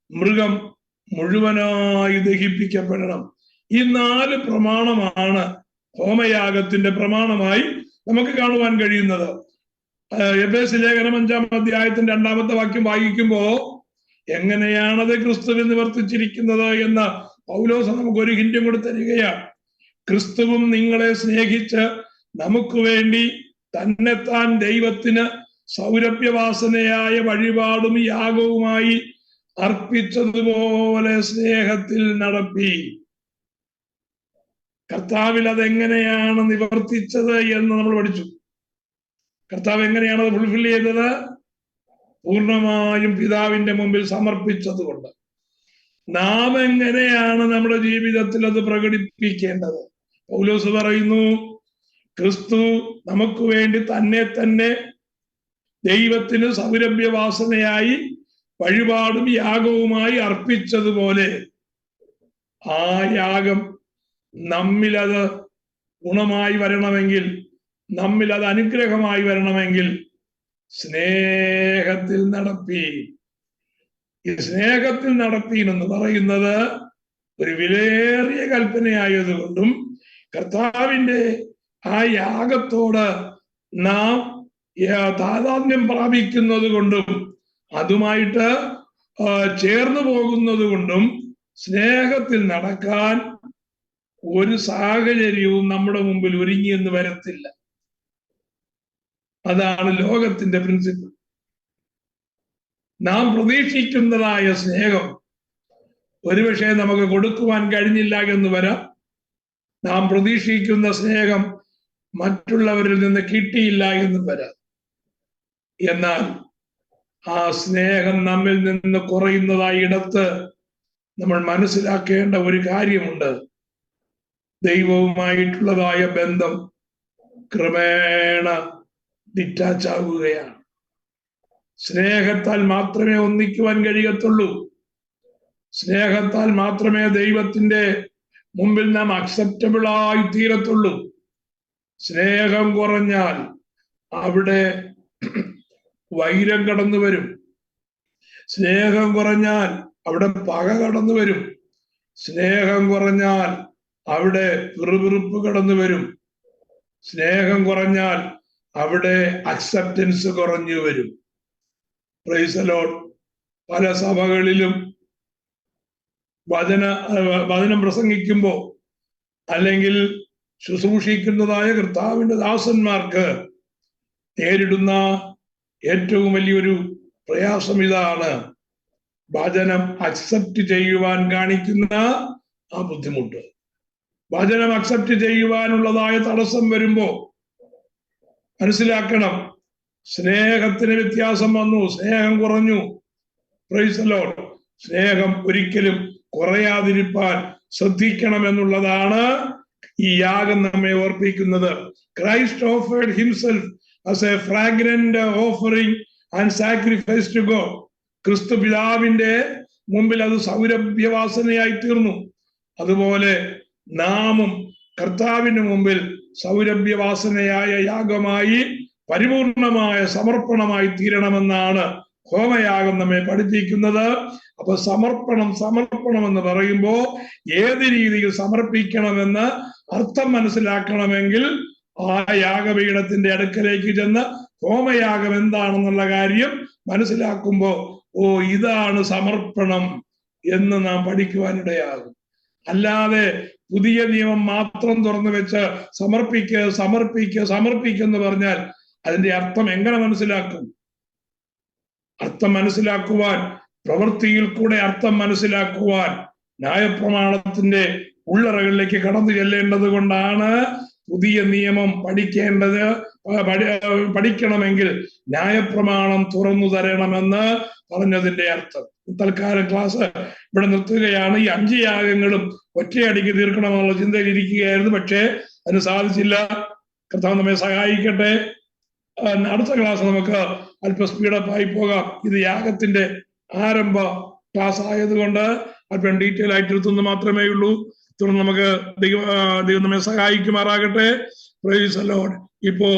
മൃഗം മുഴുവനായി ദഹിപ്പിക്കപ്പെടണം. ഈ 4 പ്രമാണമാണ് ഹോമയാഗത്തിന്റെ പ്രമാണമായി നമുക്ക് കാണുവാൻ കഴിയുന്നത്. എഫേസ്യ ലേഖനം 5-ാം അധ്യായത്തിന്റെ 2-ാമത്തെ വാക്യം വായിക്കുമ്പോ എങ്ങനെയാണത് ക്രിസ്തുവിൽ നിവർത്തിച്ചിരിക്കുന്നത് എന്ന് പൗലോസ് നമുക്ക് ഒരു ഹിന്റും കൂടി തരികയാണ്. ക്രിസ്തുവും നിങ്ങളെ സ്നേഹിച്ച് നമുക്ക് വേണ്ടി തന്നെത്താൻ ദൈവത്തിന് സൗരഭ്യവാസനയായ വഴിപാടും യാഗവുമായി അർപ്പിച്ചതുപോലെ സ്നേഹത്തിൽ നടപ്പി. കർത്താവിൽ അതെങ്ങനെയാണ് നിവർത്തിച്ചത് എന്ന് നമ്മൾ പഠിച്ചു. കർത്താവ് എങ്ങനെയാണ് അത് ഫുൾഫിൽ ചെയ്തത്? പൂർണ്ണമായും പിതാവിന്റെ മുമ്പിൽ സമർപ്പിച്ചത് കൊണ്ട്. നാം എങ്ങനെയാണ് നമ്മുടെ ജീവിതത്തിൽ അത് പ്രകടിപ്പിക്കേണ്ടത്? പൗലോസ് പറയുന്നു, ക്രിസ്തു നമുക്ക് വേണ്ടി തന്നെ ദൈവത്തിന് സൗരഭ്യവാസനയായി വഴിപാടും യാഗവുമായി അർപ്പിച്ചതുപോലെ ആ യാഗം നമ്മിൽ അത് ഗുണമായി വരണമെങ്കിൽ, നമ്മിൽ അത് അനുഗ്രഹമായി വരണമെങ്കിൽ സ്നേഹത്തിൽ നടപ്പി. ഈ സ്നേഹത്തിൽ നടപ്പീൻ എന്ന് പറയുന്നത് ഒരു വിലയേറിയ കൽപ്പനയായതുകൊണ്ടും കർത്താവിന്റെ ആ യാഗത്തോട് നാം താതാത്മ്യം പ്രാപിക്കുന്നത് കൊണ്ടും അതുമായിട്ട് ചേർന്നു പോകുന്നത് കൊണ്ടും സ്നേഹത്തിൽ നടക്കാൻ ഒരു സാഹചര്യവും നമ്മുടെ മുമ്പിൽ ഒരുങ്ങിയെന്ന് വരത്തില്ല. അതാണ് ലോകത്തിന്റെ പ്രിൻസിപ്പിൾ. നാം പ്രതീക്ഷിക്കുന്നതായ സ്നേഹം ഒരുപക്ഷെ നമുക്ക് കൊടുക്കുവാൻ കഴിഞ്ഞില്ല എന്ന് വരാം. നാം പ്രതീക്ഷിക്കുന്ന സ്നേഹം മറ്റുള്ളവരിൽ നിന്ന് കിട്ടിയില്ല എന്നും വരാം. എന്നാൽ ആ സ്നേഹം നമ്മിൽ നിന്ന് കുറയുന്നതായി ഇടത്ത് നമ്മൾ മനസ്സിലാക്കേണ്ട ഒരു കാര്യമുണ്ട്. ദൈവവുമായിട്ടുള്ളതായ ബന്ധം ക്രമേണ ഡിറ്റാച്ച് ആവുകയാണ്. സ്നേഹത്താൽ മാത്രമേ ഒന്നിക്കുവാൻ കഴിയത്തുള്ളൂ. സ്നേഹത്താൽ മാത്രമേ ദൈവത്തിന്റെ മുമ്പിൽ നാം അക്സെപ്റ്റബിൾ ആയി തീരത്തുള്ളൂ. സ്നേഹം കുറഞ്ഞാൽ അവിടെ വൈരം കടന്നു വരും. സ്നേഹം കുറഞ്ഞാൽ അവിടെ പക കടന്നു വരും. സ്നേഹം കുറഞ്ഞാൽ അവിടെ പിറുപിറുപ്പ് കടന്നു വരും. സ്നേഹം കുറഞ്ഞാൽ അവിടെ അക്സെപ്റ്റൻസ് കുറഞ്ഞു വരും. Price the Lord. പല സഭകളിലും വചനം പ്രസംഗിക്കുമ്പോ അല്ലെങ്കിൽ ശുശ്രൂഷിക്കുന്നതായ കർത്താവിന്റെ ദാസന്മാർക്ക് നേരിടുന്ന ഏറ്റവും വലിയൊരു പ്രയാസം ഇതാണ്: വചനം അക്സെപ്റ്റ് ചെയ്യുവാൻ കാണിക്കുന്ന ആ ബുദ്ധിമുട്ട്. വചനം അക്സെപ്റ്റ് ചെയ്യുവാനുള്ളതായ തടസ്സം വരുമ്പോ മനസ്സിലാക്കണം, സ്നേഹത്തിന് വ്യത്യാസം വന്നു, സ്നേഹം കുറഞ്ഞു. Praise the lord. സ്നേഹം ഒരിക്കലും കുറയാതിരിപ്പാൻ ശ്രദ്ധിക്കണമെന്നുള്ളതാണ് ഈ യാഗം നമ്മെ ഓർപ്പിക്കുന്നത്. Christ offered himself as a fragrant offering and sacrifice to God. ക്രിസ്തു പിതാവിന്റെ മുമ്പിൽ അത് സൗരഭ്യവാസനയായി തീർന്നു. അതുപോലെ നാമും കർത്താവിന്റെ മുമ്പിൽ സൗരഭ്യവാസനയായ യാഗമായി പരിപൂർണമായ സമർപ്പണമായി തീരണമെന്നാണ് ഹോമയാഗം നമ്മെ പഠിപ്പിക്കുന്നത്. അപ്പൊ സമർപ്പണം എന്ന് പറയുമ്പോ ഏത് രീതിയിൽ സമർപ്പിക്കണമെന്ന് അർത്ഥം മനസ്സിലാക്കണമെങ്കിൽ ആ യാഗപീഠത്തിന്റെ അടുക്കലേക്ക് ചെന്ന് ഹോമയാഗം എന്താണെന്നുള്ള കാര്യം മനസ്സിലാക്കുമ്പോ ഇതാണ് സമർപ്പണം എന്ന് നാം പഠിക്കുവാനിടയാകും. അല്ലാതെ പുതിയ നിയമം മാത്രം തുറന്നു വെച്ച് സമർപ്പിക്കെന്ന് പറഞ്ഞാൽ അതിന്റെ അർത്ഥം എങ്ങനെ മനസ്സിലാക്കും? അർത്ഥം മനസ്സിലാക്കുവാൻ, പ്രവൃത്തിയിൽ കൂടെ അർത്ഥം മനസ്സിലാക്കുവാൻ ന്യായപ്രമാണത്തിന്റെ ഉള്ളറകളിലേക്ക് കടന്നു ചെല്ലേണ്ടത് കൊണ്ടാണ് പുതിയ നിയമം പഠിക്കണമെങ്കിൽ ന്യായപ്രമാണം തുറന്നു തരണമെന്ന് പറഞ്ഞതിന്റെ അർത്ഥം. തൽക്കാലം ക്ലാസ് ഇവിടെ നിർത്തുകയാണ്. ഈ 5 യാഗങ്ങളും ഒറ്റയടിക്ക് തീർക്കണമെന്നുള്ള ചിന്തയിൽ ഇരിക്കുകയായിരുന്നു, പക്ഷേ അതിന് സാധിച്ചില്ല. കർത്താവ് നമ്മെ സഹായിക്കട്ടെ. അടുത്ത ക്ലാസ് നമുക്ക് അല്പം സ്പീഡപ്പായി പോകാം. ഇത് യാഗത്തിന്റെ ആരംഭ ക്ലാസ് ആയതുകൊണ്ട് അല്പം ഡീറ്റെയിൽ ആയിട്ട് എടുത്തുനിന്ന് മാത്രമേ ഉള്ളൂ. തുടർന്ന് നമുക്ക് ദൈവം നമ്മെ സഹായിക്കുമാറാകട്ടെ. Price the Lord. ഇപ്പോ